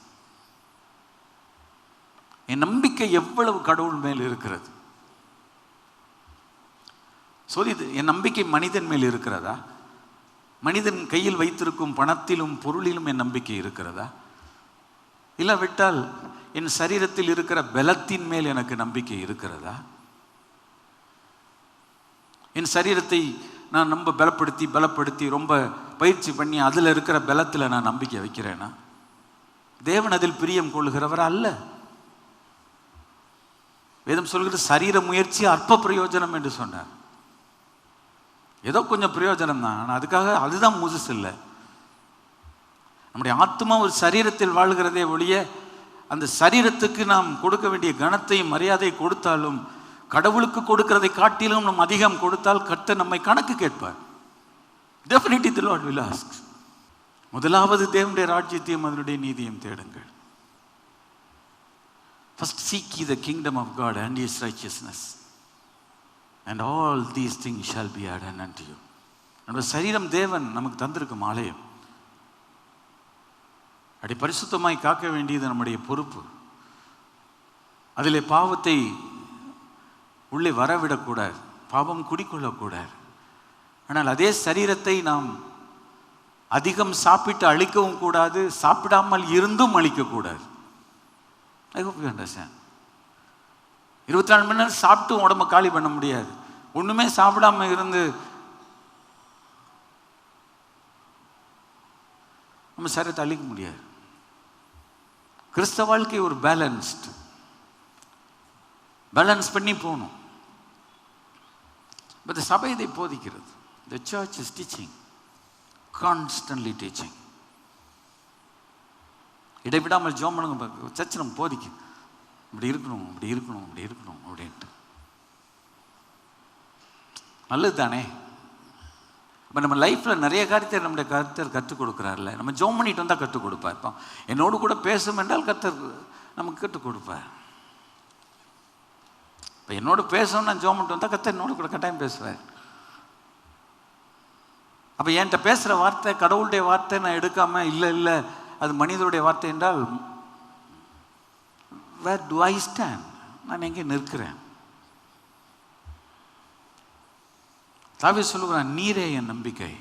என் நம்பிக்கை எவ்வளவு கடவுள் மேல் இருக்கிறது? சொல்லிது, என் நம்பிக்கை மனிதன் மேல் இருக்கிறதா? மனிதன் கையில் வைத்திருக்கும் பணத்திலும் பொருளிலும் என் நம்பிக்கை இருக்கிறதா? இல்லாவிட்டால் என் சரீரத்தில் இருக்கிற பலத்தின் மேல் எனக்கு நம்பிக்கை இருக்கிறதா? என் சரீரத்தை நான் ரொம்ப பலப்படுத்தி ரொம்ப பயிற்சி பண்ணி அதில் இருக்கிற பலத்தில் நான் நம்பிக்கை வைக்கிறேனா? தேவன் அதில் பிரியம் கொள்ளுகிறவர் அல்ல. வேதம் சொல்கிறது, சரீர முயற்சி அற்ப பிரயோஜனம் என்று சொன்னார். ஏதோ கொஞ்சம் பிரயோஜனம் தான், ஆனால் அதுக்காக அதுதான் முழுசு இல்லை. நம்முடைய ஆத்மா ஒரு சரீரத்தில் வாழ்கிறதே ஒழிய, அந்த சரீரத்துக்கு நாம் கொடுக்க வேண்டிய கனத்தையும் மரியாதை கொடுத்தாலும், கடவுளுக்கு கொடுக்கிறதை காட்டிலும் நாம் அதிகம் கொடுத்தால் கர்த்தர் நம்மை கணக்கு கேட்பார். Definitely the Lord will ask. முதலாவது தேவனுடைய ராஜ்யத்தையும் அதனுடைய நீதியையும் தேடுங்கள். First seek ye the kingdom of God and his righteousness, and all these things shall be added unto you. நம்முடைய சரீரம் தேவன் நமக்கு தந்திருக்கும் ஆலயம். அப்படி பரிசுத்தமாய் காக்க வேண்டியது நம்முடைய பொறுப்பு. அதிலே பாவத்தை உள்ளே வரவிடக்கூடாது, பாவம் குடிக்கொள்ளக்கூடாது. ஆனால் அதே சரீரத்தை நாம் அதிகம் சாப்பிட்டு அழிக்கவும் கூடாது, சாப்பிடாமல் இருந்தும் அழிக்கக்கூடாது. I hope you understand. 24 மணி நேரம் சாப்பிட்டு உடம்பை காலி பண்ண முடியாது. ஒன்றுமே சாப்பிடாம இருந்து நம்ம சரீரத்தை அழிக்க முடியாது. கிறிஸ்தவ வாழ்க்கை ஒரு பேலன்ஸ் பண்ணி போகணும். பட் சபை இதை போதிக்கிறது. The church is teaching, constantly teaching. இடைவிடாமல் ஜெபம் பண்ணுங்க. சர்ச் நம்ம போதிக்கும், இப்படி இருக்கணும் அப்படின்ட்டு. நல்லது தானே? இப்போ நம்ம லைஃப்பில் நிறைய காரியத்தை நம்முடைய கர்த்தர் கற்றுக் கொடுக்குறாருல்ல. நம்ம ஜெபம் பண்ணிட்டு வந்தால் கற்றுக் கொடுப்பார். இப்போ என்னோடு கூட பேசும் என்றால் கர்த்தர் நமக்கு கற்றுக் கொடுப்பார். இப்போ என்னோடு பேசணும், நான் ஜெபம் பண்ணிட்டு வந்தால் கர்த்தர் என்னோடு கூட கட்டாயம் பேசுவார். அப்போ என்கிட்ட பேசுகிற வார்த்தை கடவுளுடைய வார்த்தை நான் எடுக்காமல் இல்லை அது மனிதனுடைய வார்த்தை என்றால், where do I stand? நான் எங்கே நிற்கிறேன்? தாவீது சொல்லுகிறான், நீரே என் நம்பிக்கை.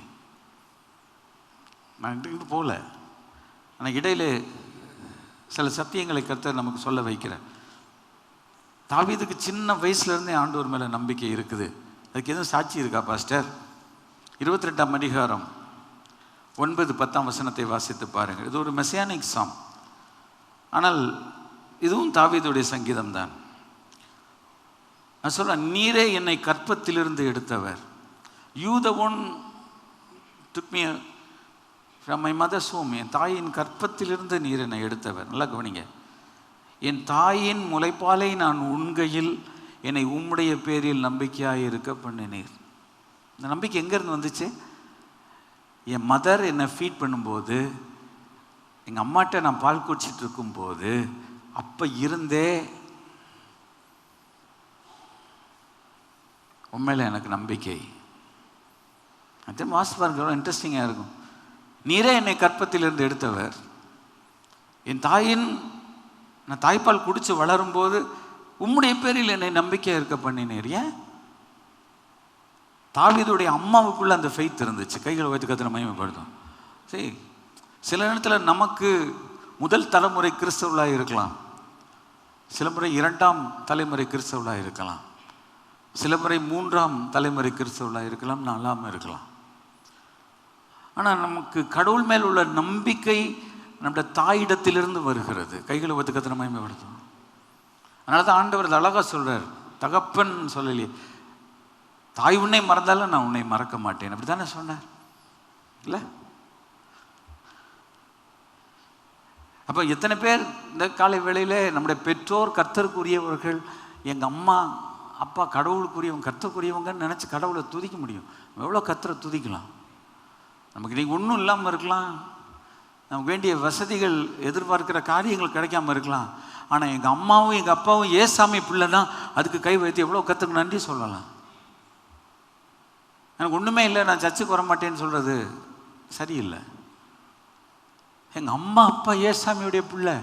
நான் இங்கிட்டு போகல, ஆனால் இடையிலே சில சத்தியங்களை கர்த்தர் நமக்கு சொல்ல வைக்கிறேன். தாவீதுக்கு சின்ன வயசுலேருந்தே ஆண்டவர் மேலே நம்பிக்கை இருக்குது. அதுக்கு எதுவும் சாட்சி இருக்கா பாஸ்டர்? 22ஆம் அதிகாரம் 9-10 வசனத்தை வாசித்து பாருங்கள். இது ஒரு மெசியானிக் சாம். ஆனால் இதுவும் தாவீதுடைய சங்கீதம் தான். நான் சொல்கிறேன், நீரே என்னை கற்பத்திலிருந்து எடுத்தவர். You the one took me from my mother's womb. என் தாயின் கற்பத்திலிருந்து நீர் என்னை எடுத்தவர். நல்லா கவனிங்க. என் தாயின் முளைப்பாலை நான் உண்கையில் என்னை உம்முடைய பேரில் நம்பிக்கையாக இருக்க பண்ணினீர். இந்த நம்பிக்கை எங்கேருந்து வந்துச்சு? என் மதர் என்னை ஃபீட் பண்ணும்போது, எங்கள் அம்மாட்ட நான் பால் குடிச்சிட்டு இருக்கும்போது, அப்போ இருந்தே உண்மையில் எனக்கு நம்பிக்கை. அது வாசிப்பாருங்க, இன்ட்ரெஸ்டிங்காக இருக்கும். நீரே என்னை கற்பத்திலிருந்து எடுத்தவர். என் தாயின் நான் தாய்ப்பால் குடித்து வளரும்போது உம்முடைய பேரில் என்னை நம்பிக்கையாக இருக்க பண்ணினீர். ஏன்? தாவீதுடைய அம்மாவுக்குள்ள அந்த ஃபெய்த் இருந்துச்சு. கைகளை வைத்து கத்திர மகிமைப்படுத்தும். சரி, சில நேரத்தில் நமக்கு முதல் தலைமுறை கிறிஸ்தவர்களாக இருக்கலாம், சில முறை 2ஆம் தலைமுறை கிறிஸ்தவர்களாக இருக்கலாம், சில முறை 3ஆம் தலைமுறை கிறிஸ்தவர்களாக இருக்கலாம், 4ஆம் இருக்கலாம். ஆனால் நமக்கு கடவுள் மேல் உள்ள நம்பிக்கை நம்முடைய தாயிடத்திலிருந்து வருகிறது. கைகளை வைத்து கத்திர மகிமைப்படுத்தும். அதனால தான் ஆண்டவர் அழகாக சொல்கிறார், தகப்பன் சொல்லலையே, தாய் உன்னை மறந்தாலும் நான் உன்னை மறக்க மாட்டேன். அப்படி தானே சொன்னார் இல்லை? அப்போ எத்தனை பேர் இந்த காலை வேளையில் நம்முடைய பெற்றோர் கர்த்தருக்குரியவர்கள், எங்கள் அம்மா அப்பா கடவுளுக்குரியவங்க கர்த்தருக்குரியவங்கன்னு நினச்சி கடவுளை துதிக்க முடியும். எவ்வளோ கர்த்தரை துதிக்கலாம். நமக்கு இன்றைக்கி ஒன்றும் இல்லாமல் இருக்கலாம், நமக்கு வேண்டிய வசதிகள் எதிர்பார்க்கிற காரியங்கள் கிடைக்காம இருக்கலாம். ஆனால் எங்கள் அம்மாவும் எங்கள் அப்பாவும் ஏசாமி பிள்ளை தான், அதுக்கு கை வைத்து எவ்வளோ கர்த்தருக்கு நன்றி சொல்லலாம். எனக்கு ஒன்றுமே இல்லை, நான் சர்ச்சுக்கு வர மாட்டேன்னு சொல்கிறது சரியில்லை. எங்கள் அம்மா அப்பா ஏசாமியுடைய பிள்ளை,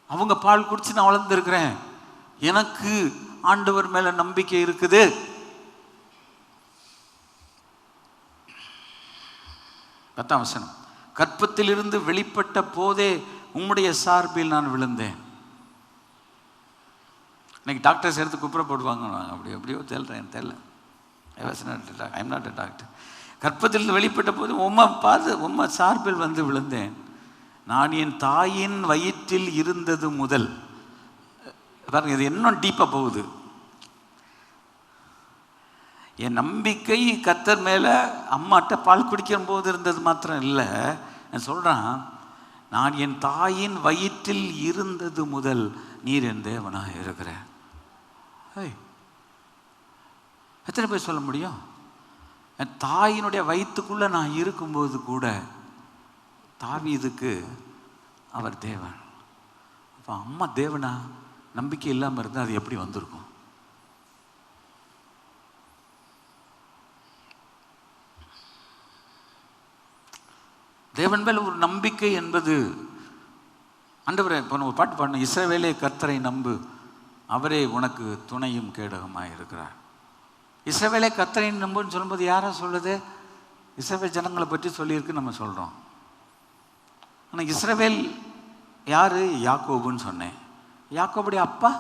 அவங்க பால் குடிச்சு நான் வளர்ந்துருக்கிறேன், எனக்கு ஆண்டவர் மேலே நம்பிக்கை இருக்குது. பத்தாம் வசனம், கற்பத்திலிருந்து வெளிப்பட்ட போதே உம்முடைய சார்பில் நான் விழுந்தேன். இன்னைக்கு டாக்டர்ஸ் எடுத்து குப்புற போடுவாங்க, அப்படி எப்படியோ தெரியல. I am not a doctor. கற்பத்திலிருந்து வெளிப்பட்ட போது உம்மை சார்பில் வந்து விழுந்தேன். நான் என் தாயின் வயிற்றில் இருந்தது முதல். பாருங்க, இது இன்னும் டீப்பாக போகுது. என் நம்பிக்கை கர்த்தர் மேலே அம்மாட்ட பால் குடிக்கும் போது இருந்தது மாத்திரம் இல்லை. நான் சொல்கிறேன், நான் என் தாயின் வயிற்றில் இருந்தது முதல் நீர் என் தேவனாக இருக்கிறேன். எத்தனை பேர் சொல்ல முடியும்? என் தாயினுடைய வயிற்றுக்குள்ளே நான் இருக்கும்போது கூட தாவீதுக்கு அவர் தேவன். அப்போ அம்மா தேவனா? நம்பிக்கை இல்லாமல் இருந்தால் அது எப்படி வந்திருக்கும்? தேவன் மேல் ஒரு நம்பிக்கை என்பது, ஆண்டவரே, இப்போ ஒரு பாட்டு பாடணும், இஸ்ரவேலே கர்த்தரை நம்பு, அவரே உனக்கு துணையும் கேடகமாக இருக்கிறார். இஸ்ரவேலே கர்த்தரை நம்புன்னு சொல்லும்போது யாரா சொல்லுது? இஸ்ரவேல் ஜனங்களை பற்றி சொல்லியிருக்கு நம்ம சொல்கிறோம். ஆனால் இஸ்ரவேல் யார்? யாக்கோபுன்னு சொன்னேன். யாக்கோபுடைய அப்பா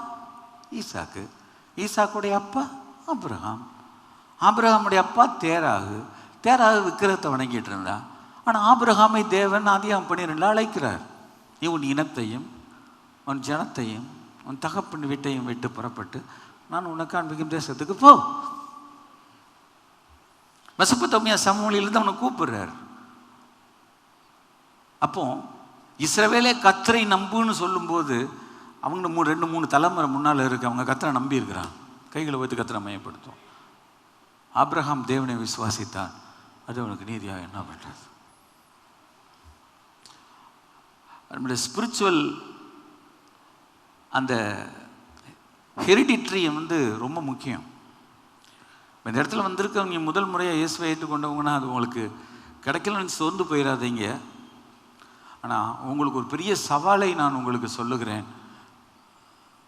ஈசாக்கு, ஈசாக்குடைய அப்பா ஆபிரகாம், ஆபிரகாமுடைய அப்பா தேராகு, தேராகு விக்கிரகத்தை வணங்கிட்டு இருந்தா. ஆனால் ஆபிரகாமை தேவன் ஆதியாகமம் 12 அழைக்கிறார். நீ உன் இனத்தையும் உன் ஜனத்தையும் உன் தகப்பன் வீட்டையும் விட்டு புறப்பட்டு நான் உனக்கு காண்பிக்கும் தேசத்துக்கு போ. மெசொப்பொத்தாமியா சமவெளியிலிருந்து அவனை கூப்பிடுறார். அப்போ இஸ்ரவேலே கர்த்தரை நம்புன்னு சொல்லும்போது அவங்க 2-3 தலைமுறை முன்னால் இருக்கு, அவங்க கர்த்தரை நம்பி இருக்கிறாங்க. கைகளை வைத்து கர்த்தரை மையப்படுத்தும். ஆபிரகாம் தேவனை விசுவாசித்தான், அது அவனுக்கு நீதியாக என்ன பண்ணுறது? நம்முடைய ஸ்பிரிச்சுவல் அந்த ஹெரிடிட்ரி ரொம்ப முக்கியம். இந்த இடத்துல வந்திருக்கவங்க முதல் முறையாக இயேசுவை ஏற்றுக்கொண்டவங்கன்னா அது உங்களுக்கு கிடைக்கலன்னு சோர்ந்து போயிடாதீங்க. ஆனால் உங்களுக்கு ஒரு பெரிய சவாலை நான் உங்களுக்கு சொல்லுகிறேன்.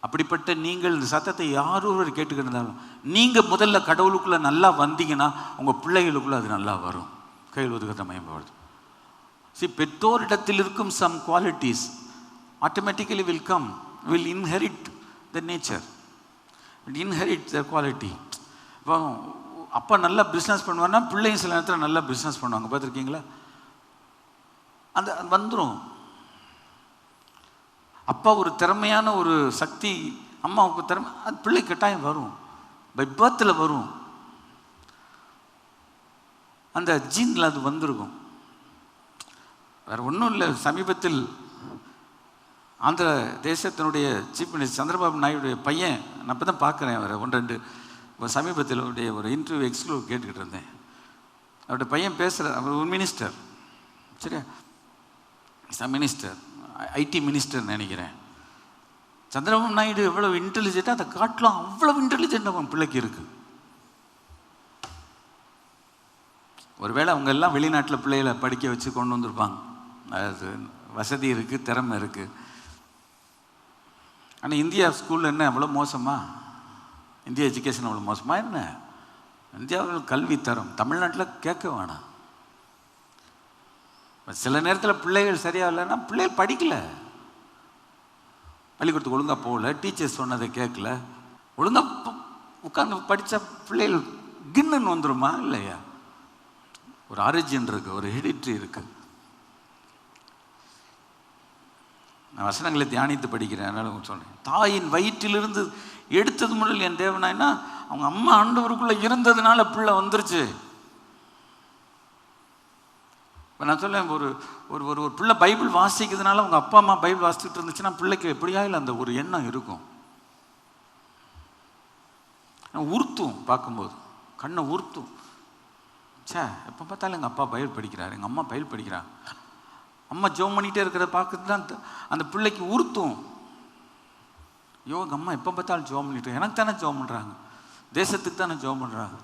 அப்படிப்பட்ட நீங்கள் இந்த சத்தத்தை யாரும் ஒரு கேட்டுக்கிட்டு இருந்தாலும் நீங்கள் முதல்ல கடவுளுக்குள்ளே நல்லா வந்தீங்கன்னா உங்கள் பிள்ளைகளுக்குள்ளே அது நல்லா வரும். கையில் ஒதுக்கத்தை மேம்படுத்தும். பெற்றோரிடத்தில் இருக்கும் some qualities automatically will come, will inherit the nature, will inherit their quality. இப்போ அப்பா நல்லா பிஸ்னஸ் பண்ணுவான்னா பிள்ளைங்க சில நேரத்தில் நல்லா பிஸ்னஸ் பண்ணுவாங்க, பார்த்துருக்கீங்களா? அந்த வந்துடும். அப்பா ஒரு திறமையான ஒரு சக்தி, அம்மாவுக்கு திறமை, அது பிள்ளை கட்டாயம் வரும், பை பர்த்தில் வரும், அந்த ஜீனில் அது வந்திருக்கும். வேறு ஒன்றும் இல்லை. சமீபத்தில் ஆந்திர தேசத்தினுடைய சீஃப் மினிஸ்டர் சந்திரபாபு நாயுடைய பையன், நான் இப்போ தான் பார்க்குறேன் அவரை 1-2 சமீபத்தில் அவருடைய ஒரு இன்டர்வியூ எக்ஸ்க்ளூசிவ் கேட்டுக்கிட்டு இருந்தேன். அவருடைய பையன் பேசுகிற, அவர் ஒரு மினிஸ்டர், சரியா, மினிஸ்டர், ஐடி மினிஸ்டர் நினைக்கிறேன். சந்திரபாபு நாயுடு எவ்வளோ இன்டெலிஜென்ட்டாக அதை காட்டலாம், அவ்வளோ இன்டெலிஜென்ட் அவன் பிள்ளைக்கு இருக்குது. ஒருவேளை அவங்க எல்லாம் வெளிநாட்டில் பிள்ளைகளை படிக்க வச்சு கொண்டு வந்திருப்பாங்க, அது வசதி இருக்குது, திறமை இருக்குது. ஆனால் இந்தியா ஸ்கூலில் என்ன அவ்வளோ மோசமா? இந்தியா எஜுகேஷன் அவ்வளோ மோசமா என்ன? இந்தியாவில் கல்வி தரம் தமிழ்நாட்டில் கேட்க வேணாம். சில நேரத்தில் பிள்ளைகள் சரியாக இல்லைன்னா பிள்ளைகள் படிக்கலை, பள்ளிக்கூடத்துக்கு ஒழுங்காக போகல, டீச்சர்ஸ் சொன்னதை கேட்கல, ஒழுங்காக உட்காந்து படித்தா பிள்ளைகள் கின்னுன்னு வந்துடுமா இல்லையா? ஒரு ஆரிஜின் இருக்குது, ஒரு ஹெரிட்ரி இருக்குது. நான் வசனங்களை தியானித்து படிக்கிறேன், அதனால் சொல்கிறேன். தாயின் வயிற்றிலிருந்து எடுத்தது முதல் என் தேவனாய்னா, அவங்க அம்மா ஆண்டவருக்குள்ளே இருந்ததுனால பிள்ளை வந்துருச்சு. இப்போ நான் சொல்லேன், ஒரு ஒரு ஒரு பிள்ளை பைபிள் வாசிக்கிறதுனால அவங்க அப்பா அம்மா பைபிள் வாசிச்சுட்டு இருந்துச்சுன்னா பிள்ளைக்கு எப்படியா இல்லை அந்த ஒரு எண்ணம் இருக்கும். உறுத்தும், பார்க்கும்போது கண்ணை உறுத்தும். எப்போ பார்த்தாலும் எங்கள் அப்பா பைபிள் படிக்கிறார், எங்கள் அம்மா பைபிள் படிக்கிறாங்க, அம்மா ஜெபம் பண்ணிகிட்டே இருக்கிறத பார்க்குறது தான் அந்த பிள்ளைக்கு உறுத்தும். ஐயோ எங்கள் அம்மா எப்போ பார்த்தாலும் ஜெபம் பண்ணிட்டு, எனக்கு தானே ஜெபம் பண்ணுறாங்க, தேசத்துக்கு தானே ஜெபம் பண்ணுறாங்க,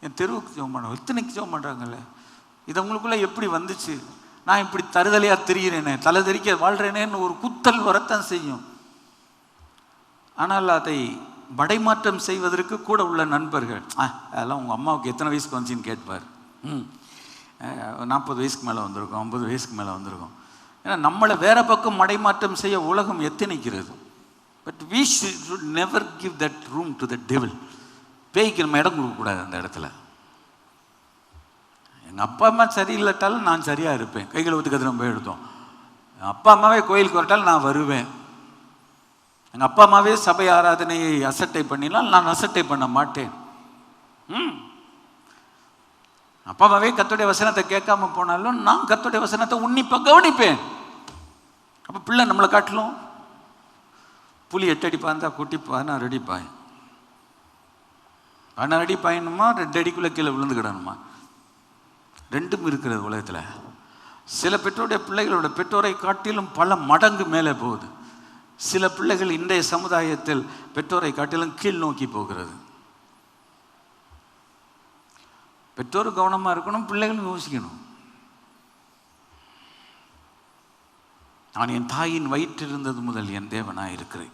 என் தெருவுக்கு ஜெபம் பண்ணுறாங்க, இத்தனைக்கு ஜெபம் பண்ணுறாங்கல்ல, இது அவங்களுக்குள்ளே எப்படி வந்துச்சு? நான் இப்படி தருதலையாக தெரிகிறேனே, தலை தெறிக்க வாழ்கிறேனேன்னு ஒரு குத்தல் வரத்தான் செய்யும். ஆனால் அதை மடைமாற்றம் செய்வதற்கு கூட உள்ள நண்பர்கள், அதெல்லாம் உங்கள் அம்மாவுக்கு எத்தனை வயசுக்கு வந்துச்சின்னு கேட்பார். 40 வயசுக்கு மேலே வந்திருக்கும், 50 வயசுக்கு மேலே வந்திருக்கும். ஏன்னா நம்மளை வேற பக்கம் மடைமாற்றம் செய்ய உலகம் எத்தனைக்கிறது. But we should never give that room to the devil. பேய்க்கு நம்ம இடம் கொடுக்கக்கூடாது அந்த இடத்துல. எங்கள் அப்பா அம்மா சரியில்லாட்டாலும் நான் சரியாக இருப்பேன், கைகளை ஒத்துக்கிறது நம்ம எடுத்தோம். எங்கள் அப்பா அம்மாவே கோயிலுக்கு வரட்டாலும் நான் வருவேன். எங்கள் அப்பா அம்மாவே சபை ஆராதனையை அசட்டை பண்ணினால் நான் அசட்டை பண்ண மாட்டேன். அப்பா அம்மாவே கர்த்தருடைய வசனத்தை கேட்காம போனாலும் நான் கர்த்தருடைய வசனத்தை உன்னிப்பாக கவனிப்பேன். அப்போ பிள்ளை நம்மளை காட்டிலும் புலி 8 அடி பாய்ந்தா குட்டி 16 அடி பாயும். 16 அடி பாயணுமா 2 அடிக்குள்ளே கீழே விழுந்துக்கிடணுமா? ரெண்டும் இருக்கிறது உலகத்தில். சில பெற்றோருடைய பிள்ளைகளோட பெற்றோரை காட்டிலும் பல மடங்கு மேலே போகுது. சில பிள்ளைகள் இன்றைய சமுதாயத்தில் பெற்றோரை காட்டிலும் கீழ் நோக்கி போகிறது. பெற்றோர் கவனமாக இருக்கணும், பிள்ளைகளும் யோசிக்கணும். நான் என் தாயின் வயிற்றில் இருந்தது முதல் என் தேவனாக இருக்கிறேன்.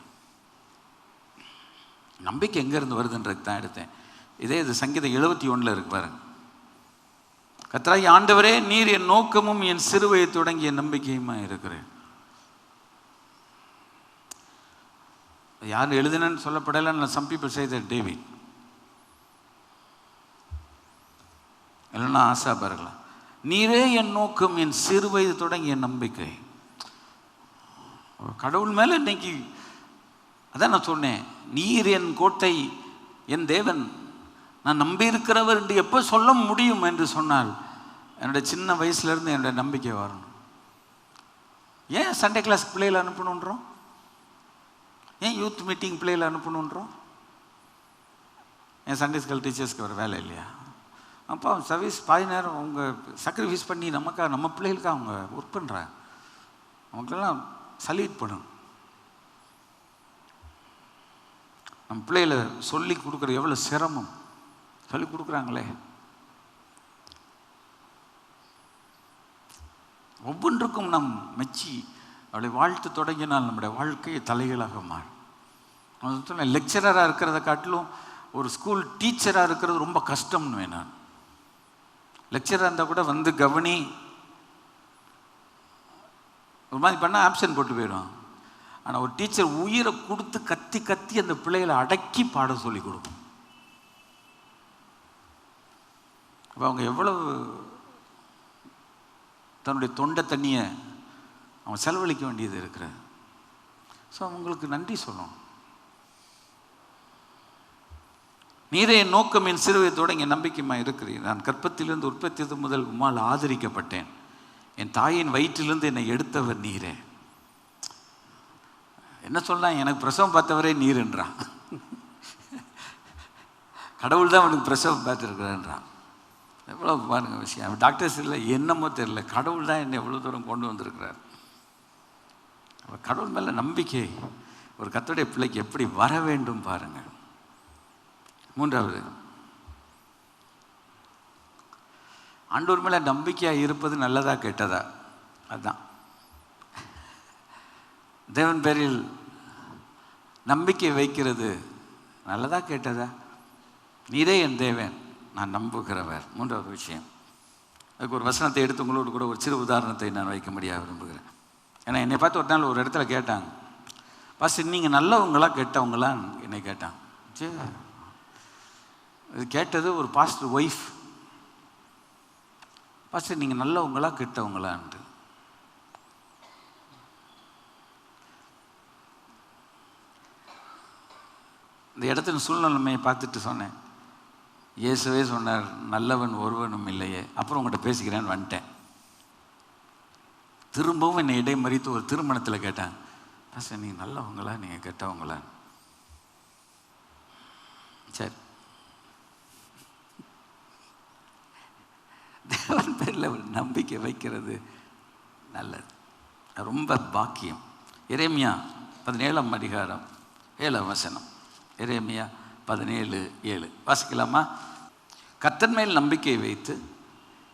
நம்பிக்கை எங்கேருந்து வருதுன்றது தான் எடுத்தேன். இது சங்கீதம் 71 இருக்கு பாருங்க. கர்த்தராகிய ஆண்டவரே, நீர் என் நோக்கமும் என் சிறுவையை தொடங்கி என் நம்பிக்கையுமா இருக்கிறேன். யார் எழுதினன்னு சொல்லப்படலை. some people say that David, இல்லைன்னா ஆசா பாருங்களா, நீரே என் நோக்கம் என் சிறுவயது தொடங்கி என் நம்பிக்கை. கடவுள் மேலே இன்னைக்கு அதான் நான் சொன்னேன், நீர் என் கோட்டை என் தேவன் நான் நம்பி இருக்கிறவர் என்று எப்போ சொல்ல முடியும் என்று சொன்னால் என்னுடைய சின்ன வயசுலேருந்து என்னுடைய நம்பிக்கை வரணும். ஏன் சண்டே கிளாஸ் பிள்ளைகளை அனுப்பணுன்றோம்? ஏன் யூத் மீட்டிங் பிள்ளைகளை அனுப்பணுன்றோம்? ஏன் சண்டே ஸ்கூல் டீச்சர்ஸ்க்கு ஒரு வேலை இல்லையா? அப்போ சர்வீஸ் பாதி நேரம் அவங்க சாக்ரிஃபைஸ் பண்ணி நமக்காக நம்ம பிள்ளைகளுக்காக அவங்க ஒர்க் பண்ணுறாங்க. அவங்களுக்கெல்லாம் சல்யூட் பண்ணணும். நம்ம பிள்ளைகளை சொல்லி கொடுக்குற எவ்வளோ சிரமம் சொல்லி கொடுக்குறாங்களே. ஒவ்வொன்றுக்கும் நம் மெச்சி அவளை வாழ்த்து தொடங்கினால் நம்முடைய வாழ்க்கையை தலைகளாக மாறும். லெக்சரராக இருக்கிறத காட்டிலும் ஒரு ஸ்கூல் டீச்சராக இருக்கிறது ரொம்ப கஷ்டம்னு வேணான். லெக்சராக இருந்தால் கூட வந்து கவனி ஒரு மாதிரி பண்ணால் ஆப்சன்ட் போட்டு போயிடும். ஆனால் ஒரு டீச்சர் உயிரை கொடுத்து கத்தி கத்தி அந்த பிள்ளைகளை அடக்கி பாட சொல்லி கொடுக்கும். அப்போ அவங்க எவ்வளவு தன்னுடைய தொண்டை தண்ணியை அவன் செலவழிக்க வேண்டியது இருக்கிற. ஸோ அவங்களுக்கு நன்றி சொல்லணும். நீரே என் நோக்கம், என் சிறுவயத்தோடு இங்கே நம்பிக்கைமா இருக்கிறீர். நான் கற்பத்திலிருந்து உற்பத்தி முதல் உம்மால் ஆதரிக்கப்பட்டேன். என் தாயின் வயிற்றிலிருந்து என்னை எடுத்தவர் நீரே. என்ன சொல்லலாம், எனக்கு பிரசவம் பார்த்தவரே நீருன்றான். கடவுள் தான் அவனுக்கு பிரசவம் பார்த்துருக்குறான்றான். எவ்வளோ பாருங்க விஷயம். டாக்டர்ஸ் இல்லை, என்னமோ தெரியல, கடவுள் தான் என்னை எவ்வளோ தூரம் கொண்டு வந்திருக்கிறார். கடவுள் மேலே நம்பிக்கை ஒரு கர்த்தருடைய பிள்ளைக்கு எப்படி வர வேண்டும் பாருங்கள். மூன்றாவது, ஆண்டவர் மேலே நம்பிக்கையாக இருப்பது நல்லதா கெட்டதா? அதுதான் தேவன் பேரில் நம்பிக்கை வைக்கிறது நல்லதா கெட்டதா? நீரே என் தேவன், நான் நம்புகிறவர். மூன்றாவது விஷயம், அதுக்கு ஒரு வசனத்தை எடுத்து உங்களோடு கூட ஒரு சிறு உதாரணத்தை நான் வைக்க முடியாது விரும்புகிறேன். ஏன்னா என்னை பார்த்து ஒரு நாள் ஒரு இடத்துல கேட்டாங்க, பாஸ்டர் நீங்கள் நல்லவங்களா கெட்டவங்களான்னு என்னை கேட்டாங்க. சரி, இது கேட்டது ஒரு பாஸ்டர் ஒய்ஃப். பாஸ்டர் நீங்கள் நல்லவங்களா கெட்டவங்களான்ட்டு. இந்த இடத்துல சூழ்நிலைமையை பார்த்துட்டு சொன்னேன், இயேசுவே சொன்னார் நல்லவன் ஒருவனும் இல்லையே. அப்புறம் உங்கள்கிட்ட பேசிக்கிறேன்னு வந்துட்டேன். திரும்பவும் என்னை இடைமறித்து ஒரு திருமணத்தில் கேட்டாங்க, பாஸ்டர் நீங்கள் நல்லவங்களா நீங்கள் கெட்டவங்களா? சரி, தேவன் பேரில் ஒரு நம்பிக்கை வைக்கிறது நல்லது, ரொம்ப பாக்கியம். எரேமியா 17ஆம் அதிகாரம் 7ஆம் வசனம். எரேமியா 17:7 வாசிக்கலாமா? கர்த்தர் மேல் நம்பிக்கை வைத்து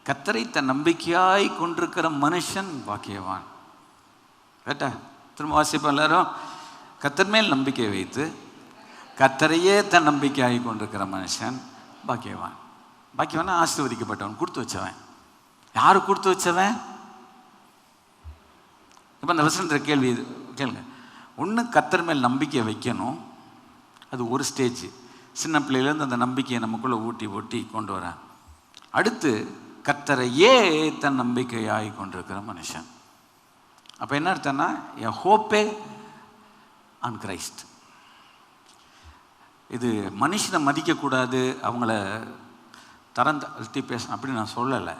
கர்த்தரை தன் நம்பிக்கையாய் கொண்டிருக்கிற மனுஷன் பாக்கியவான். கேட்டா திரும்ப வாசிப்போம் எல்லாரும். கர்த்தர் மேல் நம்பிக்கை வைத்து கர்த்தரையே தன் நம்பிக்கையாய் கொண்டிருக்கிற மனுஷன் பாக்கியவான். பாக்கியவானா ஆசீர்வதிக்கப்பட்டவன், கொடுத்து வச்சவன். யாரு கொடுத்து வச்சவன்? இப்போ அந்த வசனத்தில் கேள்வி கேளுங்க. ஒன்று, கர்த்தர் மேல் நம்பிக்கை வைக்கணும், அது ஒரு ஸ்டேஜ். சின்ன பிள்ளையிலேருந்து அந்த நம்பிக்கையை நமக்குள்ளே ஊட்டி கொண்டு வரான். அடுத்து, கர்த்தரையே தன் நம்பிக்கையாகி கொண்டிருக்கிற மனுஷன். அப்போ என்ன அர்த்தம்னா, எ ஹோப்பே ஆன் கிரைஸ்ட். இது மனுஷனை மதிக்கக்கூடாது, அவங்கள தரந்தாழ்த்தி பேசணும் அப்படின்னு நான் சொல்லலை.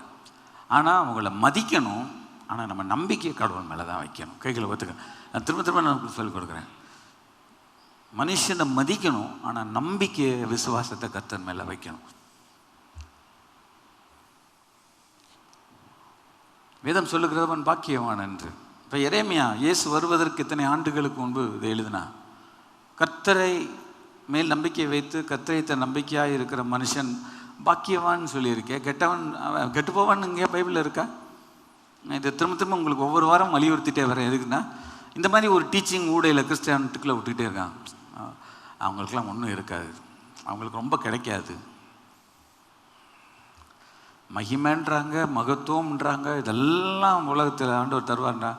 ஆனால் அவங்கள மதிக்கணும், ஆனால் நம்ம நம்பிக்கை கடவுள் மேலே தான் வைக்கணும். கைகளை ஒத்துக்க. நான் திரும்ப நான் சொல்லிக் கொடுக்குறேன். மனுஷனை மதிக்கணும், ஆனால் நம்பிக்கை விசுவாசத்தை கர்த்தர் மேலே வைக்கணும். வேதம் சொல்லுகிறவன் பாக்கியவான் என்று. இப்போ எரேமியா இயேசு வருவதற்கு இத்தனை ஆண்டுகளுக்கு முன்பு இதை எழுதினா, கர்த்தரை மேல் நம்பிக்கை வைத்து கர்த்தரை தன் நம்பிக்கையாக இருக்கிற மனுஷன் பாக்கியவான்னு சொல்லியிருக்கேன். கெட்டவன் கெட்டு போவான்னு இங்கே பைபிளில் இருக்கா? இதை திரும்ப உங்களுக்கு ஒவ்வொரு வாரம் வலியுறுத்திட்டே வரேன். எதுக்குன்னா, இந்த மாதிரி ஒரு டீச்சிங் ஊடையில் கிறிஸ்டியானிட்டுக்குள்ளே விட்டுக்கிட்டே இருக்காங்க. அவங்களுக்கெல்லாம் ஒன்றும் இருக்காது, அவங்களுக்கு ரொம்ப கிடைக்காது. மகிமைன்றாங்க, மகத்துவம்ன்றாங்க, இதெல்லாம் உலகத்தில் ஆண்டவர் தருவார்ன்றா.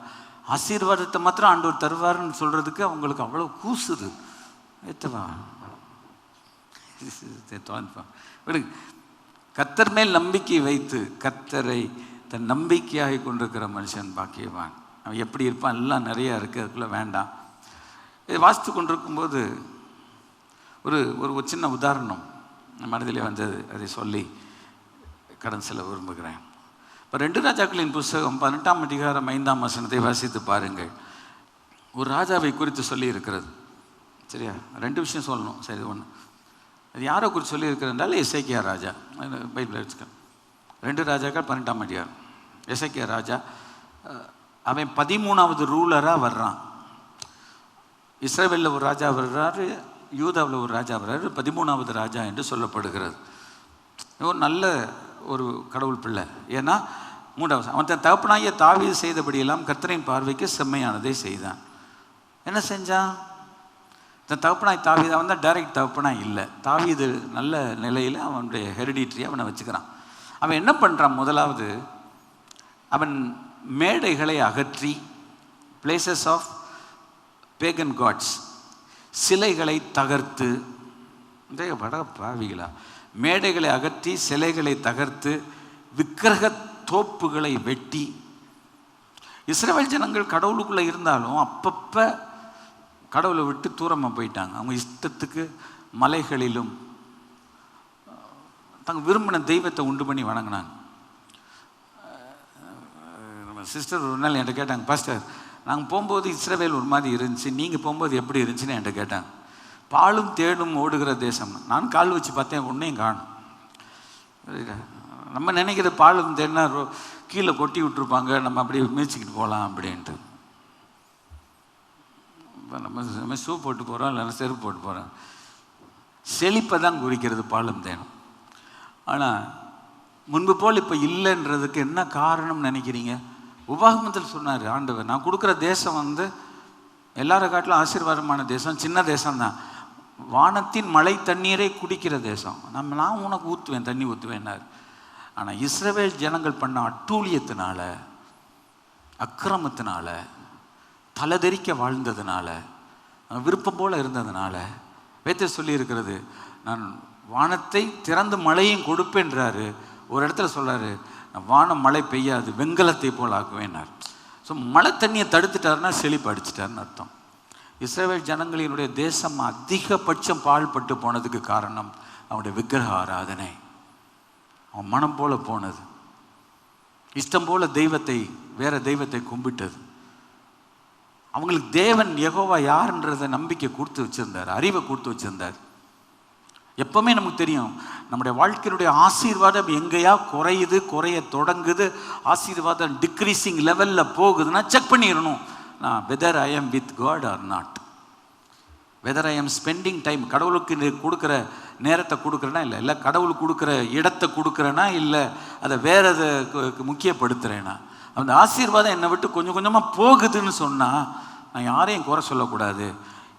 ஆசீர்வாதத்தை மாத்திரம் ஆண்டவர் தருவார்னு சொல்கிறதுக்கு அவங்களுக்கு அவ்வளோ கூசுது. ஏற்றவா விடுங்க. கர்த்தர் மேல் நம்பிக்கை வைத்து கர்த்தரை தன் நம்பிக்கையாகி கொண்டிருக்கிற மனுஷன் பாக்கியவான். அவன் எப்படி இருப்பான் எல்லாம் நிறையா இருக்குது, அதுக்குள்ளே வேண்டாம். இதை வாசித்து கொண்டிருக்கும்போது ஒரு ஒரு சின்ன உதாரணம் மனதிலே வந்தது, அதை சொல்லி கடன் செல்ல விரும்புகிறேன். இப்போ 2 ராஜாக்களின் புஸ்தகம் 18ஆம் அதிகாரம் 5ஆம் வசனத்தை வாசித்து பாருங்கள். ஒரு ராஜாவை குறித்து சொல்லி இருக்கிறது. சரியா? 2 விஷயம் சொல்லணும். சரி, ஒன்று, அது யாரை குறித்து சொல்லி இருக்கிறதுனால எசேக்கியா ராஜா. பைபிள் வச்சுக்க. 2 ராஜாக்கள் 18ஆம் அதிகாரம். எசேக்கியா ராஜா, அவன் 13வது ரூலராக வர்றான். இஸ்ரவேலில் ஒரு ராஜா வர்றாரு, யூதாவில் ஒரு ராஜா வர்றாரு, 13வது ராஜா என்று சொல்லப்படுகிறது. ஒரு நல்ல ஒரு கடவுள் பிள்ளை. ஏன்னா 3வது, அவன் தன் தகப்பனாகிய தாவீது செய்தபடியெல்லாம் கர்த்தரின் பார்வைக்கு செம்மையானதை செய்தான். என்ன செஞ்சான்? தன் தகப்பனாய் தாவீது, அவன் தான் டைரக்ட் தகப்பனாய் இல்லை. தாவீது நல்ல நிலையில் அவனுடைய ஹெரிடிட்ரி அவனை வச்சுக்கிறான். அவன் என்ன பண்ணுறான்? முதலாவது, அவன் மேடைகளை அகற்றி, பிளேசஸ் ஆஃப் பேகன் காட்ஸ், சிலைகளை தகர்த்து, வட பாவிகளா, மேடைகளை அகற்றி சிலைகளை தகர்த்து விக்கிரக தோப்புகளை வெட்டி. இஸ்ரவேல் ஜனங்கள் கடவுளுக்குள்ளே இருந்தாலும் அப்பப்போ கடவுளை விட்டு தூரமாக போயிட்டாங்க. அவங்க இஷ்டத்துக்கு மலைகளிலும் தங்க விரும்பின தெய்வத்தை உண்டு பண்ணி வணங்கினாங்க. நம்ம சிஸ்டர் ஒரு நாள் என்கிட்ட கேட்டாங்க, பாஸ்டர் நாங்கள் போகும்போது இஸ்ரவேல் ஒரு மாதிரி இருந்துச்சு, நீங்கள் போகும்போது எப்படி இருந்துச்சுன்னு என்கிட்ட கேட்டாங்க. பாலும் தேடும் ஓடுகிற தேசம். நான் கால் வச்சு பார்த்தேன், ஒன்றையும் காணும். நம்ம நினைக்கிற பாலும் தேடினா கீழே கொட்டி விட்டுருப்பாங்க, நம்ம அப்படியே மிதிச்சுக்கிட்டு போகலாம் அப்படின்ட்டு. இப்போ நம்ம ஷூ போட்டு போகிறோம், இல்லைன்னா செருப்பு போட்டு போகிறோம். செழிப்பை தான் குறிக்கிறது பாலும் தேனும். ஆனால் முன்பு போல் இப்போ இல்லைன்றதுக்கு என்ன காரணம் நினைக்கிறீங்க? உபாகமத்தில் சொன்னார் ஆண்டவர், நான் கொடுக்குற தேசம் எல்லார காட்டிலும் ஆசீர்வாதமான தேசம், சின்ன தேசம்தான். வானத்தின் மழை தண்ணீரை குடிக்கிற தேசம். நான் உனக்கு ஊற்றுவேன், தண்ணி ஊற்றுவேன்னார். ஆனால் இஸ்ரவேல் ஜனங்கள் பண்ண அட்டூழியத்தினால, அக்கிரமத்தினால, தலைதெறிக்க வாழ்ந்ததுனால, விருப்பம் போல் இருந்ததுனால, வேதத்தில் சொல்லி இருக்கிறது, நான் வானத்தை திறந்து மழையும் கொடுப்பேன்றாரு. ஒரு இடத்துல சொல்கிறாரு, வானம் மழை பெய்யாது, வெண்கலத்தை போல் ஆக்குவேன்னார். ஸோ மழை தண்ணியை தடுத்துட்டாருன்னா செழிப்பு அடிச்சிட்டாருன்னு அர்த்தம். இஸ்ரவேல் ஜனங்களினுடைய தேசம் அதிகபட்சம் பாழ்பட்டு போனதுக்கு காரணம் அவனுடைய விக்கிரக ஆராதனை. அவன் மனம் போல போனது, இஷ்டம் போல தெய்வத்தை, வேற தெய்வத்தை கும்பிட்டது. அவங்களுக்கு தேவன் யெகோவா யாருன்றதை நம்பிக்கை கொடுத்து வச்சிருந்தார், அறிவை கொடுத்து வச்சிருந்தார். எப்பவுமே நமக்கு தெரியும் நம்முடைய வாழ்க்கையினுடைய ஆசீர்வாதம் எங்கேயா குறைய தொடங்குது, ஆசீர்வாதம் டிக்ரீசிங் லெவலில் போகுதுன்னா செக் பண்ணிடணும், நான் whether I am with God or not, whether I am spending time, கடவுளுக்கு கொடுக்குற நேரத்தை கொடுக்குறேன்னா இல்லை கடவுளுக்கு கொடுக்குற இடத்தை கொடுக்குறேன்னா இல்லை அதை வேற அதை முக்கியப்படுத்துகிறேன்னா. அந்த ஆசீர்வாதம் என்னை விட்டு கொஞ்சம் கொஞ்சமாக போகுதுன்னு சொன்னால் நான் யாரையும் குறை சொல்லக்கூடாது,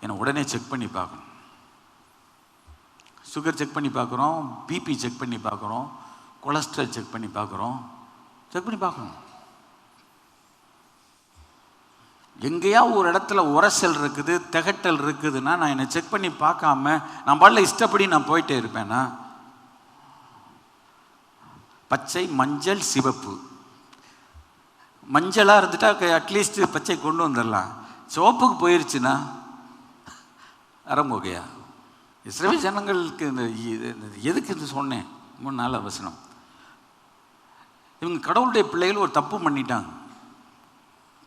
என்னை உடனே செக் பண்ணி பார்க்கணும். சுகர் செக் பண்ணி பார்க்குறோம், பிபி செக் பண்ணி பார்க்குறோம், கொலஸ்ட்ரால் செக் பண்ணி பார்க்குறோம். எங்கேயா ஒரு இடத்துல உரசல் இருக்குது, திகட்டல் இருக்குதுன்னா நான் என்னை செக் பண்ணி பார்க்காம நான் பாடல இஷ்டப்படி நான் போயிட்டே இருப்பேன்னா, பச்சை மஞ்சள் சிவப்பு, மஞ்சளாக இருந்துட்டா அட்லீஸ்ட் பச்சை கொண்டு வந்துடலாம், சிவப்புக்கு போயிருச்சுன்னா அரம்போகையா. இஸ்ரவேல் ஜனங்களுக்கு எதுக்கு இது சொன்னேன், 3-4 வசனம். இவங்க கடவுளுடைய பிள்ளைகள் ஒரு தப்பு பண்ணிட்டாங்க.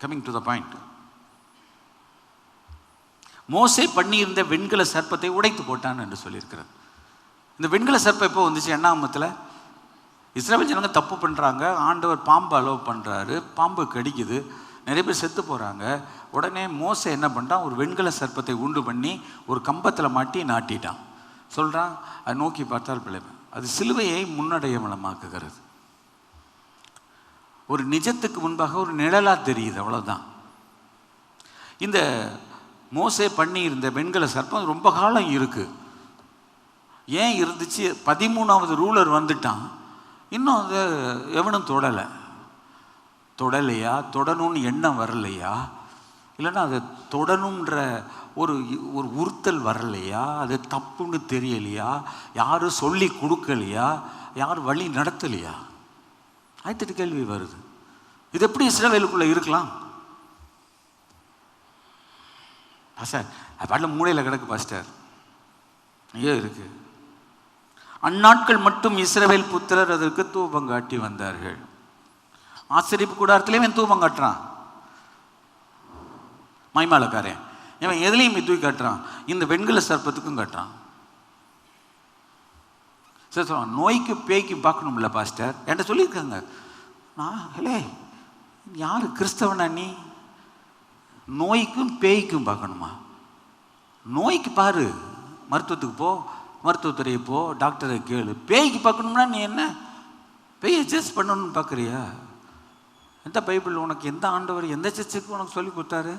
கமிங் டு த பாயிண்ட், மோசே பண்ணியிருந்த வெண்கல சர்ப்பத்தை உடைத்து போட்டான் என்று சொல்லியிருக்கிறார். இந்த வெண்கல சர்ப்பம் எப்போ வந்துச்சு? எண்ணாமத்தில் இஸ்ரவேல் ஜனங்க தப்பு பண்ணுறாங்க, ஆண்டவர் பாம்பு அலோவ் பண்ணுறாரு, பாம்பு கடிக்குது, நிறைய பேர் செத்து போகிறாங்க. உடனே மோசே என்ன பண்ணிட்டான், ஒரு வெண்கல சர்ப்பத்தை உண்டு பண்ணி ஒரு கம்பத்தில் மாட்டி நாட்டிட்டான். சொல்கிறான், அதை நோக்கி பார்த்தால் பிழைப்பேன். அது சிலுவையை முன்னடையமலமாக்குகிறது. ஒரு நிஜத்துக்கு முன்பாக ஒரு நிழலாக தெரியுது, அவ்வளோதான். இந்த மோசே பண்ணி இருந்த வெண்கல சர்ப்பம் ரொம்ப காலம் இருக்குது. ஏன் இருந்துச்சு? 13வது ரூலர் வந்துட்டான், இன்னும் அதை எவனும் தொடலையா, தொடணும்னு எண்ணம் வரலையா, இல்லைன்னா அதை தொடணுன்ற ஒரு உறுத்தல் வரலையா, அது தப்புன்னு தெரியலையா, யாரும் சொல்லி கொடுக்கலையா, யாரும் வழி நடத்தலையா? 8 கேள்வி வருது. இது எப்படி இஸ்ரவேலுக்குள்ளே இருக்கலாம்? பாஸ்டர் அது பாட்டில் மூளையில் கிடக்கு பாஸ்டர், ஐயோ இருக்கு. அந்நாட்கள் மட்டும் இஸ்ரவேல் புத்திரர் அதற்கு தூபம் காட்டி வந்தார்கள். ஆசரிப்பு கூடாரத்திலேயே தூபம் காட்டுறான் மைமாலக்காரன். இவன் எதுலையும் தூக்கி காட்டுறான், இந்த வெண்கல சர்ப்பத்துக்கும் காட்டுறான். சரி சொல்லுவான், நோய்க்கு பேய்க்கு பார்க்கணும்ல பாஸ்டர் என்கிட்ட சொல்லியிருக்காங்க. நான் ஹலே யார் கிறிஸ்தவனா நீ? நோய்க்கும் பேய்க்கும் பார்க்கணுமா? நோய்க்கு பாரு, மருத்துவத்துக்கு போ, மருத்துவத்துறையை போ, டாக்டரை கேளு. பேய்க்கு பார்க்கணும்னா நீ என்ன பேய் அட்ஜஸ்ட் பண்ணணும்னு பார்க்குறியா? எந்த பைபிள் உனக்கு, எந்த ஆண்டவர், எந்த சர்ச்சுக்கு உனக்கு சொல்லி கொடுத்தாரு?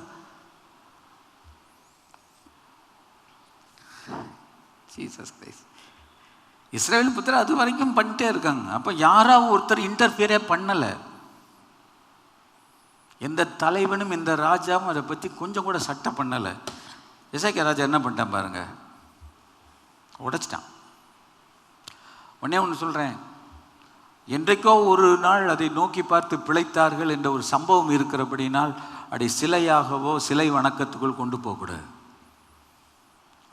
Jesus Christ. இஸ்ரவேல் புத்திரர் அது வரைக்கும் பண்ணிட்டே இருக்காங்க. அப்போ யாராவது ஒருத்தர் இன்டர்ஃபியரே பண்ணலை. எந்த தலைவனும் எந்த ராஜாவும் அதை பற்றி கொஞ்சம் கூட சட்டம் பண்ணலை. எசேக்கியா ராஜா என்ன பண்ணிட்டான் பாருங்க, உடைச்சிட்டான். உடனே ஒன்று சொல்கிறேன், என்றைக்கோ ஒரு நாள் அதை நோக்கி பார்த்து பிழைத்தார்கள் என்ற ஒரு சம்பவம் இருக்கிறபடினால் அதை சிலையாகவோ சிலை வணக்கத்துக்குள் கொண்டு போகக்கூடாது.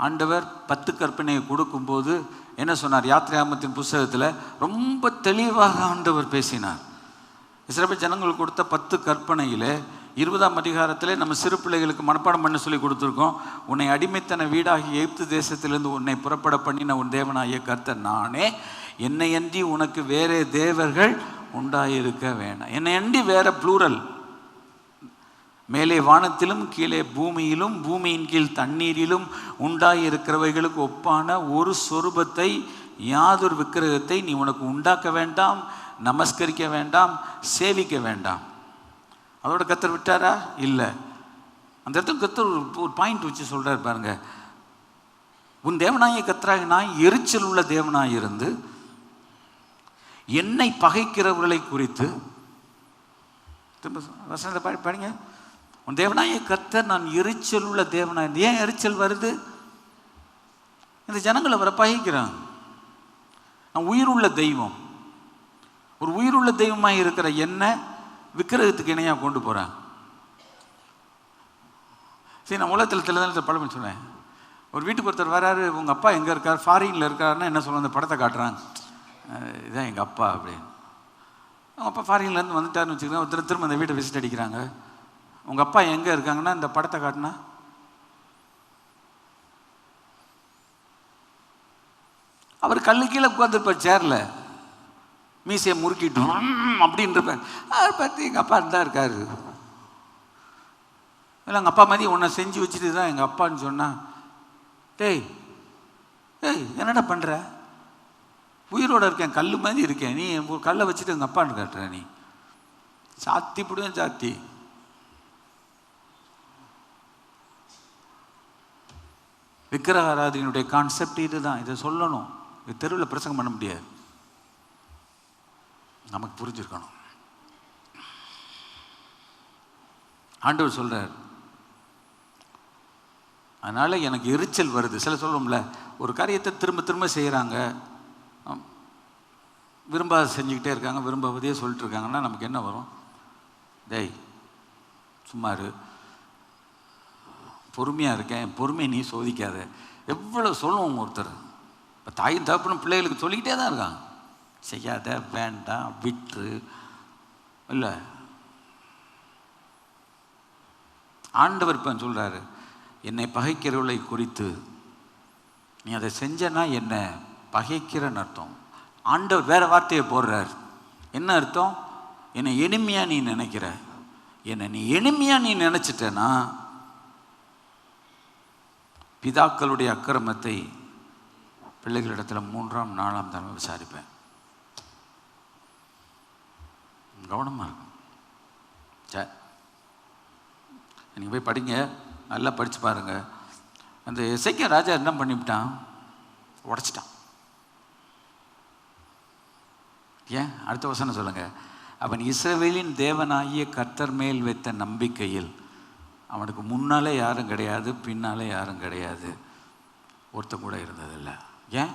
ஆண்டவர் 10 கற்பனையை கொடுக்கும்போது என்ன சொன்னார்? யாத்திராகமத்தின் புஸ்தகத்தில் ரொம்ப தெளிவாக ஆண்டவர் பேசினார். இஸ்ரவேல் ஜனங்களுக்கு கொடுத்த 10 கற்பனையில் 20ஆம் அதிகாரத்தில் நம்ம சிறு பிள்ளைகளுக்கு மனப்பாடம் பண்ண சொல்லி கொடுத்துருக்கோம். உன்னை அடிமைத்தன வீடாகி எகிப்து தேசத்திலிருந்து உன்னை புறப்பட பண்ணின உன் தேவனாகிய கர்த்தர் நானே, என்னை அன்றி உனக்கு வேறே தேவர்கள் உண்டாயிருக்க வேண்டாம். என்னை அன்றி வேற ப்ளூரல், மேலே வானத்திலும் கீழே பூமியிலும் பூமியின் கீழ் தண்ணீரிலும் உண்டாயிருக்கிறவைகளுக்கு ஒப்பான ஒரு சொரூபத்தை, யாதொரு விக்கிரகத்தை நீ உனக்கு உண்டாக்க வேண்டாம், நமஸ்கரிக்க வேண்டாம், சேவிக்க வேண்டாம். அதோட கர்த்தர் விட்டாரா? இல்லை. அந்த இடத்துல கர்த்தர் ஒரு பாயிண்ட் வச்சு சொல்றாரு பாருங்க. உன் தேவனாகிய கர்த்தராகிய நான் எரிச்சல் உள்ள தேவனாய் இருந்து என்னை பகைக்கிறவர்களை குறித்து, வசனத்தை படிங்க. உன் தேவனாகிய கர்த்தர் நான் எரிச்சல் உள்ள தேவனாய். ஏன் எரிச்சல் வருது? இந்த ஜனங்கள் அவரை பகைக்கிறாங்க. நான் உயிருள்ள தெய்வம், ஒரு உயிருள்ள தெய்வமாக இருக்கிற என்ன விக்கிரகத்துக்கு இணையாக கொண்டு போகிறாங்க. சரி, நான் உலகத்தில் பழம் சொன்னேன். ஒரு வீட்டுக்கு ஒருத்தர் வராரு, உங்கள் அப்பா எங்கே இருக்கார்? ஃபாரினில் இருக்காருன்னா என்ன சொல்லுவாங்க? அந்த படத்தை காட்டுறாங்க, இதுதான் எங்கள் அப்பா அப்படின்னு. அவங்க அப்பா ஃபாரின்லேருந்து வந்துட்டாருன்னு வச்சுக்கிறேன். ஒருத்தர் திரும்ப அந்த வீட்டை விசிட் அடிக்கிறாங்க. உங்கள் அப்பா எங்கே இருக்காங்கன்னா இந்த படத்தை காட்டினா அவர் கல்லு கீழே உட்காந்துருப்பார் சேரில், மீசையை முறுக்கிட்டு அப்படின்றப்பார். அவர் பார்த்து எங்கள் அப்பா தான் இருக்காரு. இல்லை, எங்கள் அப்பா மாதிரி உன்னை செஞ்சு வச்சுட்டு தான் எங்கள் அப்பான்னு சொன்னால், டேய் ஏய் என்னடா பண்ணுற? உயிரோடு இருக்கேன், கல் மாதிரி இருக்கேன், நீ ஒரு கல்லை வச்சுட்டு எங்கள் அப்பான்னு காட்டுற, நீ சாத்தி பிடுவேன் சாத்தி. விக்கிரக ஆராதனையினுடைய கான்செப்ட் இதுதான். இதை சொல்லணும், தெருவில் பிரசங்கம் பண்ண முடியாது, நமக்கு புரிஞ்சிருக்கணும். ஆண்டவர் சொல்றார், அதனால எனக்கு எரிச்சல் வருது. சில சொல்லும்ல, ஒரு காரியத்தை திரும்ப திரும்ப செய்கிறாங்க, விரும்பாத செஞ்சுக்கிட்டே இருக்காங்க, விரும்பாவதே சொல்லிட்டு இருக்காங்கன்னா நமக்கு என்ன வரும்? டேய் சும்மாரு, பொறுமையாக இருக்கேன், பொறுமையை நீ சோதிக்காத. எவ்வளோ சொல்லுவோம் ஒருத்தர். இப்போ தாயும் தகப்பனும் பிள்ளைகளுக்கு சொல்லிக்கிட்டே தான் இருக்காங்க, செய்யாத, வேண்டாம், விட்டு. இல்லை, ஆண்டவர் இப்போ சொல்கிறாரு, என்னை பகைக்கிறவர்களை குறித்து நீ அதை செஞ்சனா என்ன பகைக்கிறன்னு அர்த்தம். ஆண்டவர் வேற வார்த்தையை போடுறார். என்ன அர்த்தம்? என்னை எளிமையாக நீ நினைக்கிற, என்னை நீ எளிமையாக நீ நினச்சிட்டேன்னா பிதாக்களுடைய அக்கிரமத்தை பிள்ளைகளிடத்தில் 3ஆம் 4ஆம் தடவை விசாரிப்பேன். கவனமாக இருக்கும். சரி, நீங்கள் போய் படிங்க, நல்லா படித்து பாருங்க. அந்த எசேக்கியா ராஜா என்ன பண்ணிவிட்டான்? உடைச்சிட்டான். ஏன்? அடுத்த வசனம் சொல்லுங்க. அவன் இஸ்ரவேலின் தேவனாகிய கர்த்தர் மேல் வைத்த நம்பிக்கையில் அவனுக்கு முன்னாலே யாரும் கிடையாது, பின்னாலே யாரும் கிடையாது, ஒருத்தன் கூட இருந்ததில்லை. ஏன்?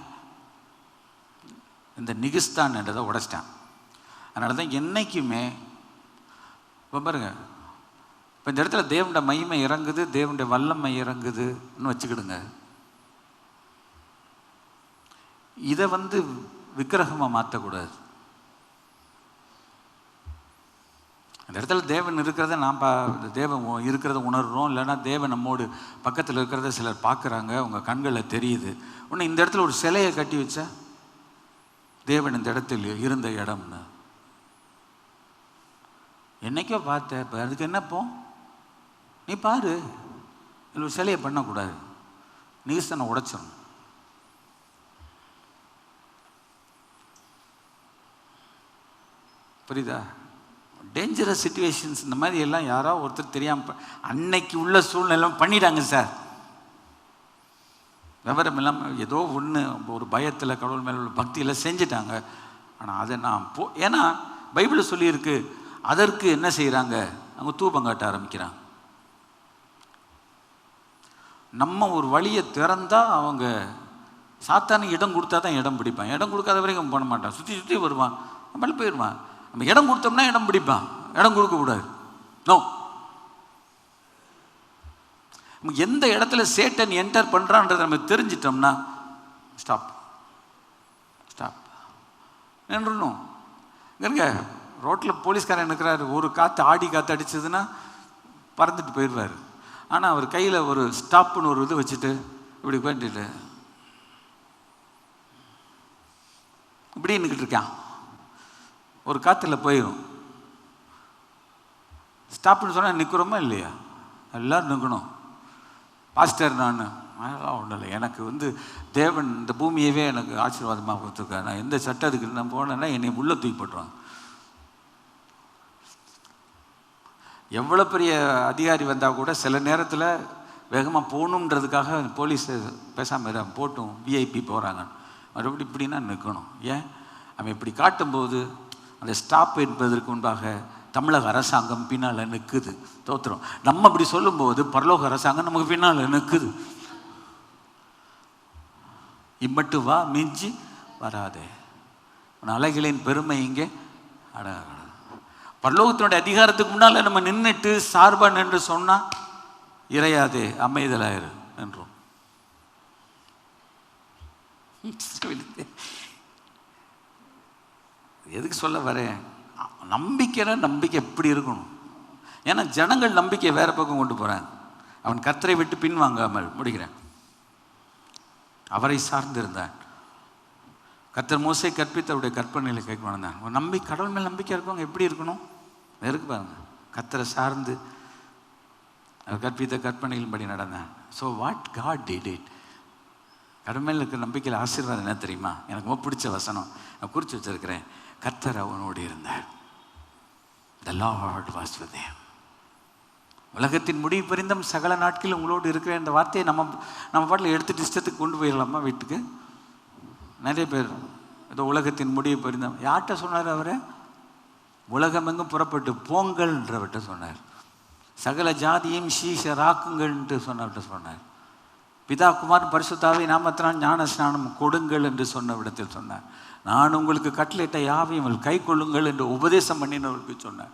இந்த நிகிஸ்தான் என்றதை உடைச்சிட்டான். அதனால தான் என்றைக்குமே இப்போ பாருங்க, இப்போ இந்த இடத்துல தேவனுடைய மகிமை இறங்குது, தேவனுடைய வல்லமை இறங்குதுன்னு வச்சுக்கிடுங்க. இதை விக்கிரகமாக மாற்றக்கூடாது. அந்த இடத்துல தேவன் இருக்கிறத நாம் தேவன் இருக்கிறத உணர்கிறோம், இல்லைன்னா தேவன் நம்மோடு பக்கத்தில் இருக்கிறத சிலர் பார்க்குறாங்க, உங்கள் கண்களில் தெரியுது. ஒன்று இந்த இடத்துல ஒரு சிலையை கட்டி வச்சா தேவன் இந்த இடத்தில் இருந்த இடம்னு என்னைக்கோ பார்த்த. இப்போ அதுக்கு என்னப்போ? நீ பாரு, இல்லை ஒரு சிலையை பண்ணக்கூடாது, நிகிஸ்தனை உடைச்சிடணும். புரியுதா? டேஞ்சரஸ் சிச்சுவேஷன்ஸ் இந்த மாதிரி எல்லாம் யாரோ ஒருத்தர் தெரியாமல் அன்னைக்கு உள்ள சூழ்நிலை பண்ணிட்டாங்க சார். விவரம் இல்லாமல் ஏதோ ஒன்று ஒரு பயத்தில் கடவுள் மேலே உள்ள பக்தியில் செஞ்சிட்டாங்க. ஆனால் அதை நான் ஏன்னா பைபிளில் சொல்லியிருக்கு, அதற்கு என்ன செய்கிறாங்க? அவங்க தூபம் காட்ட ஆரம்பிக்கிறாங்க. நம்ம ஒரு வழியை திறந்தால் அவங்க சாத்தானுக்கு இடம் கொடுத்தா தான் இடம் பிடிப்பான். இடம் கொடுக்காத வரைக்கும் பண்ண மாட்டான், சுற்றி சுற்றி வருவான், நம்மள போயிடுவான். நம்ம இடம் கொடுத்தோம்னா இடம் பிடிப்பான், இடம் கொடுக்கக்கூடாது. நோ, எந்த இடத்துல சேட்டன் என்டர் பண்ணுறான்றதை நம்ம தெரிஞ்சிட்டோம்னா ஸ்டாப் நின்றுணும். இங்க ரோட்டில் போலீஸ்காரன் இருக்கிறாரு, ஒரு காற்று ஆடி காற்று அடிச்சதுன்னா பறந்துட்டு போயிடுவார். ஆனால் அவர் கையில் ஒரு ஸ்டாப்புன்னு ஒரு இது வச்சுட்டு இப்படி பண்ணிட்டு இப்படி நின்றுக்கிட்டு இருக்கான். ஒரு காற்றுல போயிடும். ஸ்டாப்புன்னு சொன்னால் நிற்கிறோமா இல்லையா? எல்லோரும் நிற்கணும். பாஸ்டர் நான் அதெல்லாம் ஒன்றும் இல்லை, எனக்கு தேவன் இந்த பூமியவே எனக்கு ஆசீர்வாதமாக கொடுத்துருக்காரு. நான் எந்த சட்டத்துக்கு நான் போனேன்னா என்னை உள்ளே தூக்கி போட்டுருவாங்க. எவ்வளோ பெரிய அதிகாரி வந்தால் கூட சில நேரத்தில் வேகமாக போகணுன்றதுக்காக போலீஸ் பேசாமல் போட்டும் விஐபி போகிறாங்க. மறுபடியும் இப்படின்னா நிற்கணும். ஏன்? அவன் இப்படி காட்டும்போது அந்த ஸ்டாப் என்பதற்கு முன்பாக தமிழக அரசாங்கம் பின்னால் நிற்குது. தோத்துறோம். நம்ம அப்படி சொல்லும்போது பரலோக அரசாங்கம் நமக்கு பின்னால் நிற்குது. இம்மட்டு வா, மிஞ்சி வராதே, அலைகளின் பெருமை இங்கே அடங்க. பரலோகத்தினுடைய அதிகாரத்துக்கு முன்னால் நம்ம நின்றுட்டு சார்பா நின்று சொன்னா இறையாதே, அமைதலாயிரு என்றோம். எதுக்கு சொல்ல வரேன்? நம்பிக்கை எப்படி இருக்கணும்? ஏன்னா ஜனங்கள் நம்பிக்கை வேற பக்கம் கொண்டு போறாங்க. அவன் கர்த்தரை விட்டு பின் வாங்காமல் முடிக்கிறேன். அவரை சார்ந்திருந்தான். கர்த்தர் மோசே கற்பித்து அவருடைய கற்பனையில கேட்கணும். கடவுள் மேல் நம்பிக்கை இருக்கவங்க எப்படி இருக்கணும்? இருக்கு பாருங்க. கர்த்தரை சார்ந்து அவர் கற்பித்த கற்பனைகள் படி நடந்தான். So what God did it. கடவுள் மேல் இருக்கிற நம்பிக்கையில் ஆசீர்வாதம் என்ன தெரியுமா? எனக்கு ரொம்ப பிடிச்ச வசனம் நான் குறித்து வச்சிருக்கிறேன். கர்த்தர் அவனோடு இருந்தார். The Lord was with him. உலகத்தின் முடிவு பரிந்தும் சகல நாட்களில் உங்களோடு இருக்கிற இந்த வார்த்தையை நம்ம பாட்டில் எடுத்துட்டு இஷ்டத்துக்கு கொண்டு போயிடலாமா வீட்டுக்கு? நிறைய பேர் ஏதோ உலகத்தின் முடிவு பரிந்தும் யார்கிட்ட சொன்னார்? அவரை உலகமெங்கும் புறப்பட்டு போங்கள்ன்றவர்கிட்ட சொன்னார். சகல ஜாதியும் சீஷராக்குங்கள்ன்ட்டு சொன்னவர்கிட்ட சொன்னார். பிதா குமார் பரிசுத்தாவை நாமத்தினால் ஞான ஸ்நானம் கொடுங்கள் என்று சொன்னவிடத்தில் சொன்னார். நான் உங்களுக்கு கட்டளையிட்ட யாவையும் கை கொள்ளுங்கள் என்று உபதேசம் பண்ணினவருக்கு சொன்னார்.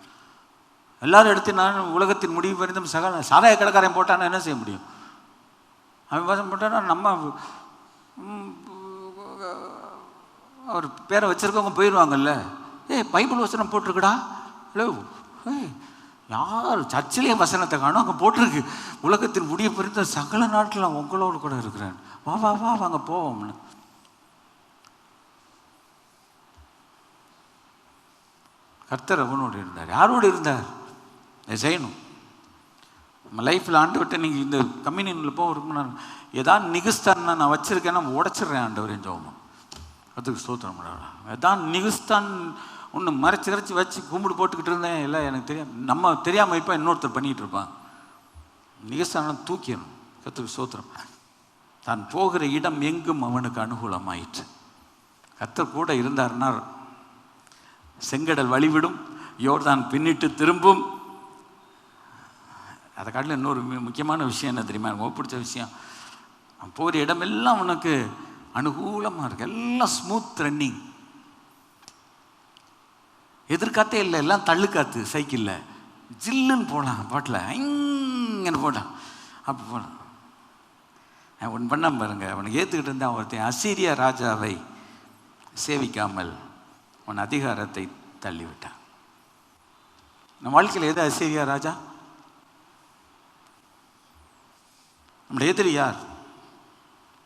எல்லாரும் எடுத்து நான் உலகத்தின் முடிவு பரிந்தும் சகல சாராய கடைக்காரன் போட்டான்னா என்ன செய்ய முடியும்? அவன் வசம் போட்டான்னா நம்ம அவர் பேரை வச்சிருக்கவங்க போயிடுவாங்கல்ல. பைபிள் வசனம் போட்டிருக்குடா. ஹலோ, யார் சர்ச்சிலேயே வசனத்தை காணும்? அங்கே போட்டிருக்கு உலகத்தின் முடிய பரிந்த சகல நாட்டில் நான் உங்களோடு கூட இருக்கிறேன். வா வா வா வாங்க போவோம்னு. கர்த்தர் அவனோடு இருந்தார். யாரோடு இருந்தார்? செய்யணும். நம்ம லைஃப்பில் ஆண்டவர்கிட்ட நீங்கள் இந்த கம்யூனியனில் போகிறதுக்கு ஏதாவது நிகுஸ்தான் நான் வச்சுருக்கேன்னா உடச்சிட்றேன் ஆண்டவர் ஜெபம். அதுக்கு ஸ்தோத்திரம். ஏதான் நிகுஸ்தான் ஒன்று மறைச்சி வச்சு கும்பிடு போட்டுக்கிட்டு இருந்தேன். இல்லை எனக்கு தெரியும், நம்ம தெரியாமல் இப்போ இன்னொருத்தர் பண்ணிகிட்டு இருப்பான். நிகுஸ்தான தூக்கிடணும். கர்த்தருக்கு ஸ்தோத்திரம். தான் போகிற இடம் எங்கும் அவனுக்கு அனுகூலமாயிற்று. கர்த்தர் கூட இருந்தார்னா செங்கடல் வழிவிடும், யோர்தான் பின்னிட்டு திரும்பும். அதை காட்டில் இன்னொரு முக்கியமான விஷயம் என்ன தெரியுமா? எனக்கு பிடிச்ச விஷயம், போகிற இடமெல்லாம் உனக்கு அனுகூலமாக இருக்கு. எல்லாம் ஸ்மூத் ரன்னிங். எதிர்காத்தே இல்லை, எல்லாம் தள்ளுக்காத்து. சைக்கிளில் ஜில்லுன்னு போகலாம், பாட்டில் இங்கன்னு போட்டான். அப்போ போனான். ஒன்று பண்ணாம பாருங்க. அவனுக்கு ஏற்றுக்கிட்டு இருந்தான் ஒருத்தன். அசீரியா ராஜாவை சேவிக்காமல் அவன் அதிகாரத்தை தள்ளிவிட்டான். நம்ம வாழ்க்கையில் எது அசீரியா ராஜா? நம்முடைய எதிரி யார்?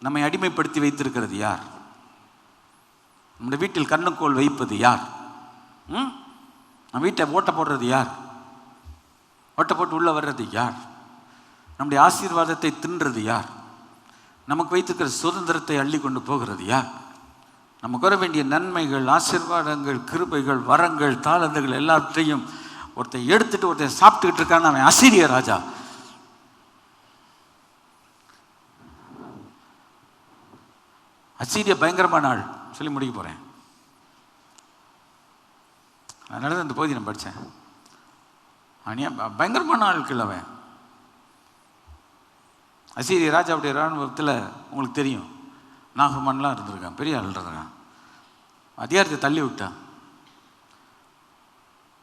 நம்மை அடிமைப்படுத்தி வைத்திருக்கிறது யார்? நம்முடைய வீட்டில் கண்ணுக்கோள் வைப்பது யார்? நம்ம வீட்டை ஓட்ட போடுறது யார்? ஓட்ட போட்டு உள்ள வர்றது யார்? நம்முடைய ஆசீர்வாதத்தை தின்றது யார்? நமக்கு வைத்திருக்கிற சுதந்திரத்தை அள்ளி கொண்டு போகிறது யார்? நமக்கு வர வேண்டிய நன்மைகள், ஆசீர்வாதங்கள், கிருபைகள், வரங்கள், தாளந்துகள் எல்லாத்தையும் ஒருத்தன் எடுத்துட்டு ஒருத்தன் சாப்பிட்டுக்கிட்டு இருக்கான்னு அவன் அசீரிய ராஜா. அசீரிய பயங்கரமான ஆள். சொல்லி முடிக்க போறேன். அதனால தான் இந்த பகுதி நான் படித்தேன். பயங்கரமான ஆட்கள் அவன். அசீரிய ராஜாவுடைய இராணுவத்தில் உங்களுக்கு தெரியும், நாகமான்லாம் இருந்திருக்கான், பெரிய ஆள் இருந்திருக்கான். அதிகாரத்தை தள்ளி விட்டான்.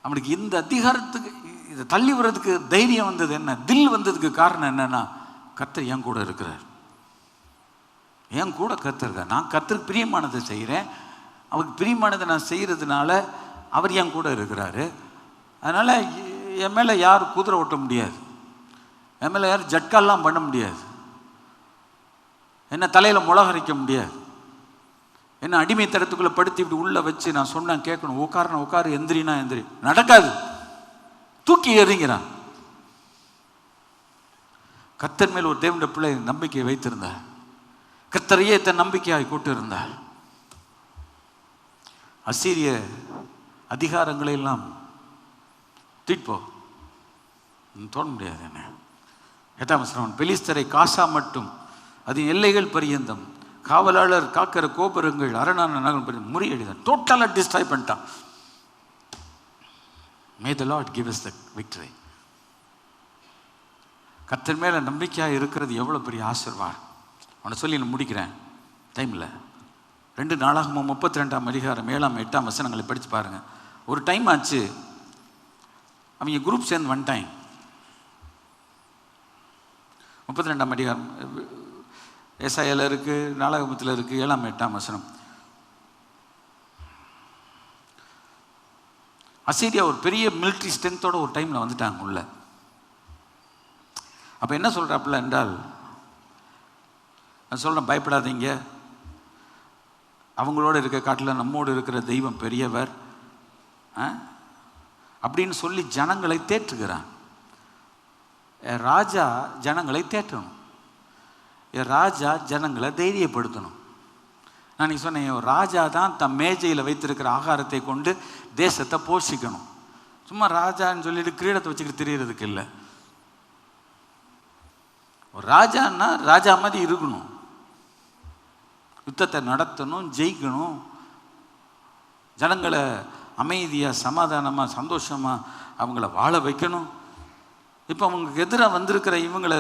அவனுக்கு இந்த அதிகாரத்துக்கு இதை தள்ளி வர்றதுக்கு தைரியம் வந்தது என்ன, தில் வந்ததுக்கு காரணம் என்னன்னா கர்த்தர் என் கூட இருக்கிறார், என் கூட கர்த்தர் இருக்கார். நான் கர்த்தருக்கு பிரியமானதை செய்கிறேன், அவருக்கு பிரியமானதை நான் செய்கிறதுனால அவர் என் கூட இருக்கிறாரு. அதனால் என் மேலே யாரும் குதிரை ஓட்ட முடியாது, என் மேலே யாரும் ஜட்காலாம் பண்ண முடியாது, என்ன தலையில் முளகரைக்க முடியாது, என்ன அடிமைத்தனத்துக்குள்ளே படுத்தி இப்படி உள்ளே வச்சு நான் சொன்னேன் கேட்கணும், உட்காரு எந்திரினா எந்திரி, நடக்காது, தூக்கி எறிங்கிறான். கர்த்தர் மேல் ஒரு தேவனுடைய பிள்ளை நம்பிக்கையை வைத்திருந்தார், கர்த்தரையே தன் நம்பிக்கையாய் கூட்டு இருந்தார். அசீரிய அதிகாரங்களை எல்லாம் தீட்போ தோண முடியாது. என்ன 8ஆம் வசனம், பெலிஸ்தரை காசா மட்டும் அது எல்லைகள் பரியந்தம் காவலாளர் காக்கிற கோபுரங்கள் அரணான நகரம் முறியடிதான், டோட்டலாக டிஸ்ட்ராய் பண்ணிட்டான். May the Lord give us the victory. கர்த்தர் மேலே நம்பிக்கையாக இருக்கிறது எவ்வளோ பெரிய ஆசீர்வாதம். அவனை சொல்லி நான் முடிக்கிறேன் டைமில். 2 நாளாகமும் 32ஆம் அதிகாரம் 7ஆம் 8ஆம் வசனங்களை படித்து பாருங்கள். ஒரு டைம் ஆச்சு, அவங்க குரூப் சேர்ந்து வந்துட்டாங்க. 32ஆம் அதிகாரம் ஏசாயால இருக்குது, நாளாகமத்தில் இருக்குது, 7ஆம் 8ஆம் வசனம். அசீரியா ஒரு பெரிய மிலிட்ரி ஸ்ட்ரென்த்தோட ஒரு டைமில் வந்துட்டாங்க உள்ள. அப்போ என்ன சொல்கிறாப்புல என்றால், நான் சொல்கிறேன் பயப்படாதீங்க, அவங்களோட இருக்க காட்டில் நம்மோடு இருக்கிற தெய்வம் பெரியவர் அப்படின்னு சொல்லி ஜனங்களை தேற்றுகிறான். ராஜா ஜனங்களை தேற்றணும், ராஜா ஜனங்களை தைரியப்படுத்தணும். நான் நீ சொன்னேன், ராஜா தான் தன் மேஜையில் வைத்திருக்கிற ஆகாரத்தை கொண்டு தேசத்தை போஷிக்கணும். சும்மா ராஜான்னு சொல்லிட்டு கிரீடத்தை வச்சுக்கிட்டு தெரியறதுக்கு இல்லை. ஒரு ராஜான்னா ராஜா மாதிரி இருக்கணும், யுத்தத்தை நடத்தணும், ஜெயிக்கணும், ஜனங்களை அமைதியாக சமாதானமாக சந்தோஷமாக அவங்கள வாழ வைக்கணும். இப்போ அவங்களுக்கு எதிராக வந்திருக்கிற இவங்களை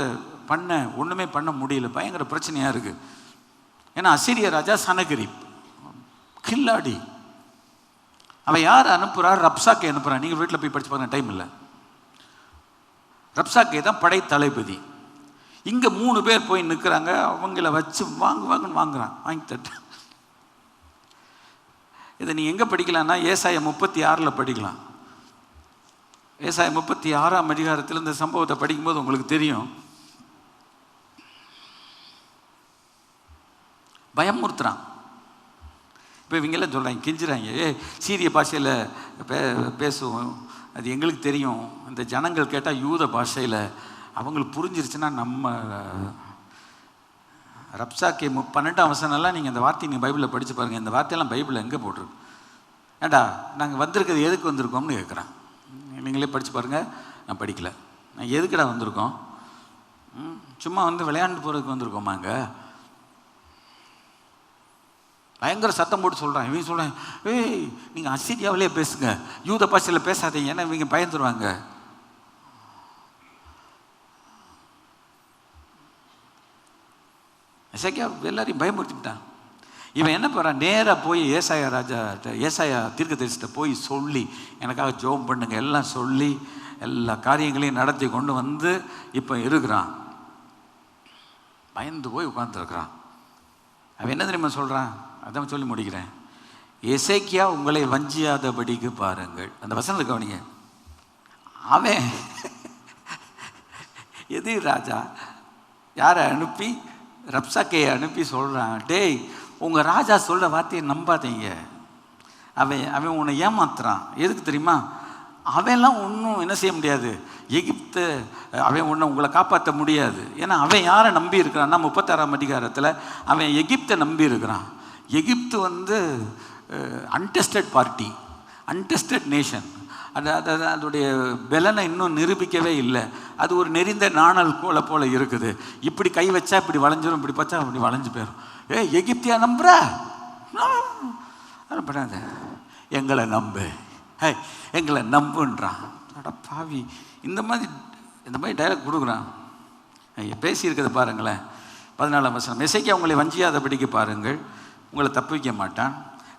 ஒன்றுமே பண்ண முடியல, பயங்கர பிரச்சனையாக இருக்குது. ஏன்னா அசீரிய ராஜா சனகிரிப் கில்லாடி, அவன் யார் அனுப்புகிறார்? ரப்சாக்கை அனுப்புகிறான். நீங்கள் வீட்டில் போய் படிச்சு பாருங்க, டைம் இல்லை. ரப்சாக்கை தான் படை தளபதி. இங்கே 3 பேர் போய் நிற்கிறாங்க, அவங்கள வச்சு வாங்குன்னு வாங்குறான், வாங்கி தட்டு. இதை நீங்கள் எங்கே படிக்கலாம்னா ஏசாயா 36 படிக்கலாம். ஏசாயா 36ஆம் அதிகாரத்தில் இந்த சம்பவத்தை படிக்கும்போது உங்களுக்கு தெரியும். பயமுறுத்துறான். இப்போ இவங்கெல்லாம் சொல்கிறாங்க, கெஞ்சுறாங்க, சீரிய பாஷையில் பேசுவோம், அது எங்களுக்கு தெரியும், இந்த ஜனங்கள் கேட்டால் யூத பாஷையில் அவங்களுக்கு புரிஞ்சிருச்சுன்னா நம்ம. ரப்சாக்கே 12ஆம் வசனம்லாம் நீங்கள் இந்த வார்த்தையை நீங்கள் பைபிளில் படித்து பாருங்கள். இந்த வார்த்தையெல்லாம் பைபிளில் எங்கே போட்டிருக்கு? ஏண்டா நாங்கள் வந்திருக்கிறது எதுக்கு வந்திருக்கோம்னு கேட்குறேன். நீங்களே படித்து பாருங்கள், நான் படிக்கலை. நான் எதுக்குடா வந்திருக்கோம்? சும்மா வந்து விளையாண்டு போகிறதுக்கு வந்திருக்கோமாங்க? பயங்கர சத்தம் போட்டு சொல்கிறான். இவங்க சொல்கிறேன், நீங்கள் அசீரியாவிலே பேசுங்க, யூத பாஷையில் பேசாதீங்க, ஏன்னா இவங்க பயந்துருவாங்க. எசேக்கியா எல்லாரையும் பயமுறுத்திவிட்டான். இவன் என்ன பண்ணுறான், நேராக போய் ஏசாயா தீர்க்கதரிசிட்ட போய் சொல்லி எனக்காக ஜெபம் பண்ணுங்க எல்லாம் சொல்லி எல்லா காரியங்களையும் நடத்தி கொண்டு வந்து இப்போ இருக்கிறான். பயந்து போய் உட்கார்ந்துருக்கிறான். அவன் என்ன தெரியுமா சொல்கிறான்? அதான் சொல்லி முடிக்கிறேன். எசேக்கியா உங்களை வஞ்சியாதபடிக்கு பாருங்கள். அந்த வசனத்தை கவனிங்க. அவன் எது ராஜா யாரை அனுப்பி, ரப்சாக்கையை அனுப்பி சொல்கிறான், டேய் உங்கள் ராஜா சொல்கிற வார்த்தையை நம்பாதீங்க, அவன் உன்னை ஏமாத்துறான். எதுக்கு தெரியுமா? அவன்லாம் ஒன்றும் என்ன செய்ய முடியாது, எகிப்து அவன் உங்களை காப்பாற்ற முடியாது. ஏன்னா அவன் யாரை நம்பி இருக்கிறான்னா 36ஆம் அதிகாரத்தில் அவன் எகிப்தை நம்பி இருக்கிறான். எகிப்து வந்து அன்டெஸ்டட் பார்ட்டி, அன்டெஸ்டட் நேஷன். அதோடைய பலனை இன்னும் நிரூபிக்கவே இல்லை. அது ஒரு நெறிந்த நாணல் போல இருக்குது. இப்படி கை வச்சா இப்படி வளைஞ்சிரும், இப்படி வச்சா அப்படி வளைஞ்சு போயிடும். எகிப்தியா நம்புற? பண்ணாத, எங்களை நம்பு, எங்களை நம்புன்றான். பாவி இந்த மாதிரி டைலாக் கொடுக்குறான். பேசியிருக்கிறது பாருங்களேன். 14ஆம் வசனம், எசேக்கியா உங்களை வஞ்சியாதபடிக்கு பாருங்கள், உங்களை தப்பு வைக்க மாட்டான்,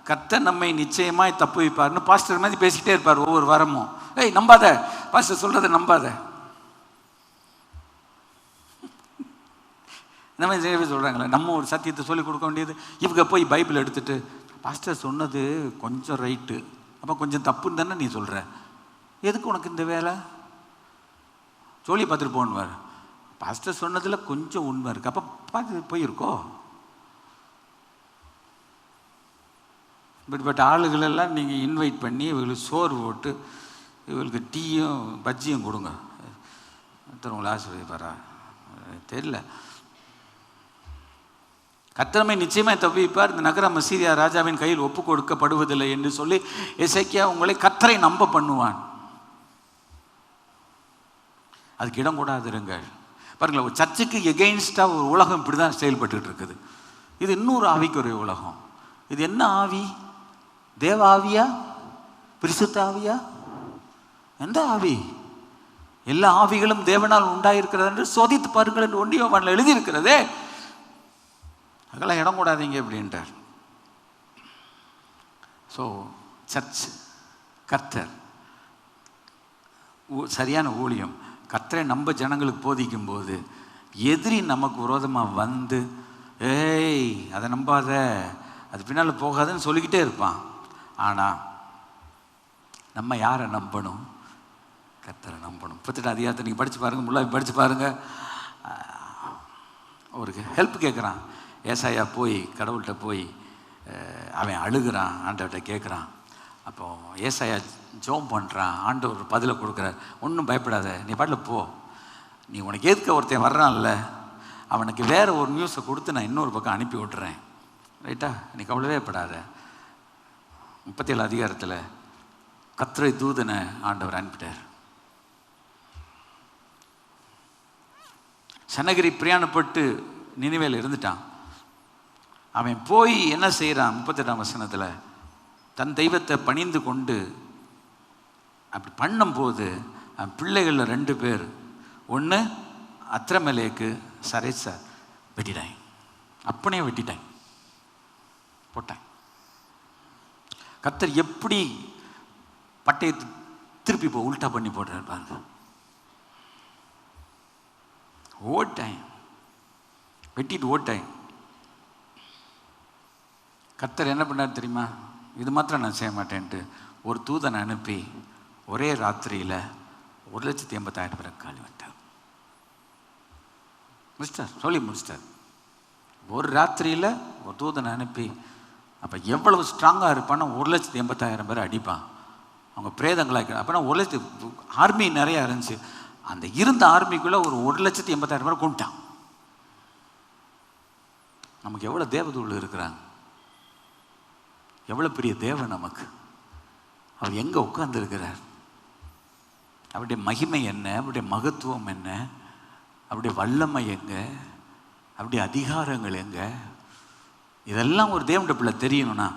கர்த்தர் நம்மை நிச்சயமாய் தப்பு வைப்பார்னு பாஸ்டர் மாதிரி பேசிக்கிட்டே இருப்பார் ஒவ்வொரு வாரமும். நம்பாத, பாஸ்டர் சொல்கிறத நம்பாத. இந்த மாதிரி நிறைய பேர் சொல்கிறாங்களே, நம்ம ஒரு சத்தியத்தை சொல்லிக் கொடுக்க வேண்டியது, இவங்க போய் பைபிள் எடுத்துகிட்டு பாஸ்டர் சொன்னது கொஞ்சம் ரைட்டு, அப்போ கொஞ்சம் தப்புன்னு தானே நீ சொல்கிற, எதுக்கு உனக்கு இந்த வேலை, சொல்லி பார்த்துட்டு போன்னுவார். பாஸ்டர் சொன்னதில் கொஞ்சம் உண்மை இருக்குது, அப்போ பார்த்து போயிருக்கோ. இப்படிப்பட்ட ஆளுகளெல்லாம் நீங்கள் இன்வைட் பண்ணி இவங்களுக்கு சோறு போட்டு இவங்களுக்கு டீயும் பஜ்ஜியும் கொடுங்க, உங்களை ஆசீர்வதிப்பாரா தெரியல. கர்த்தர் நிச்சயமாக தப்பிப்பார், இந்த நகரம் அசீரியா ராஜாவின் கையில் ஒப்பு கொடுக்கப்படுவதில்லை என்று சொல்லி எசேக்கியா உங்களை கர்த்தரை நம்ப பண்ணுவான். அதுக்கு இடம் கூடாதுருங்கள். பாருங்களேன், ஒரு சர்ச்சுக்கு எகெயின்ஸ்டாக ஒரு உலகம் இப்படி தான் செயல்பட்டு இருக்குது. இது இன்னொரு ஆவிக்குரிய உலகம். இது என்ன ஆவி? தேவ ஆவியா, பரிசுத்த ஆவியா, எந்த ஆவி? எல்லா ஆவிகளும் தேவனால் உண்டாயிருக்கிறது என்று சோதித்து பாருங்கள் என்று 1 யோவானில் எழுதியிருக்கிறதே. அதெல்லாம் இடம் கூடாதீங்க அப்படின்ட்டார். ஸோ சர்ச், கர்த்தர், சரியான ஊழியம், கர்த்தரை நம்ம ஜனங்களுக்கு போதிக்கும் போது எதிரி நமக்கு விரோதமாக வந்து ஏய் அதை நம்பாத, அது பின்னால் போகாதுன்னு சொல்லிக்கிட்டே இருப்பான். ஆனால் நம்ம யாரை நம்பணும்? கர்த்தரை நம்பணும். 38 அதிகாரத்தை நீங்கள் படித்து பாருங்கள், முல்லாக படித்து பாருங்கள். ஒரு ஹெல்ப் கேட்குறான் ஏசாயா, போய் கடவுள்கிட்ட போய் அவன் அழுகிறான், ஆண்டவர்கிட்ட கேட்குறான். அப்போது ஏசாயா ஜோம் பண்ணுறான், ஆண்டவர் பதிலை கொடுக்குறார். ஒன்றும் பயப்படாத, நீ பாட்டில் போ, நீ உனக்கு எதுக்க ஒருத்தன் வர்றான்ல அவனுக்கு வேறு ஒரு நியூஸை கொடுத்து நான் இன்னொரு பக்கம் அனுப்பி விட்டுறேன், ரைட்டா, நீ கவலையே படாத. 37 அதிகாரத்தில் கர்த்தரை தூதனை ஆண்டவர் அனுப்பிட்டார். சனகிரி பிரயாணப்பட்டு நினிவேல இருந்துட்டான். அவன் போய் என்ன செய்கிறான்? 38ஆம் வசனத்தில் தன் தெய்வத்தை பணிந்து கொண்டு அப்படி பண்ணும்போது அவன் பிள்ளைகளில் 2 பேர், ஒன்று அத்ரமலேக்கு, சரேசா வெட்டிட்டான். அப்படியே வெட்டிட்டான், போட்டான். கர்த்தர் எப்படி பட்டயத்தை திருப்பி உல்டா பண்ணி போடுறாரு பாருங்க. ஓட்டான், வெட்டிட்டு ஓட்டான். கர்த்தர் என்ன பண்ணார் தெரியுமா? இது மாத்திரம் நான் செய்ய மாட்டேன்ட்டு ஒரு தூதனை அனுப்பி ஒரே ராத்திரியில் 1,80,000 பேரை காலி விட்டார். முடிச்சிட்டார், சொல்லி முடிச்சிட்டார். ஒரு ராத்திரியில் ஒரு தூதனை அனுப்பி, அப்போ எவ்வளவு ஸ்ட்ராங்காக இருப்பான்னா 1,80,000 பேரை அடிப்பான். அவங்க பிரேதங்களாக, அப்போனா 1,00,000 ஆர்மி நிறையா இருந்துச்சு. அந்த இருந்த ஆர்மிக்குள்ளே ஒரு 1,80,000 பேரை கொண்டுட்டான். நமக்கு எவ்வளோ தேவதூள் இருக்கிறாங்க, எவ்வளோ பெரிய தேவன் நமக்கு. அவர் எங்கே உட்கார்ந்துருக்கிறார், அவருடைய மகிமை என்ன, அவருடைய மகத்துவம் என்ன, அவருடைய வல்லமை எங்கே, அவருடைய அதிகாரங்கள் எங்கே, இதெல்லாம் ஒரு தேவனுடைய பிள்ளை தெரியணும்னா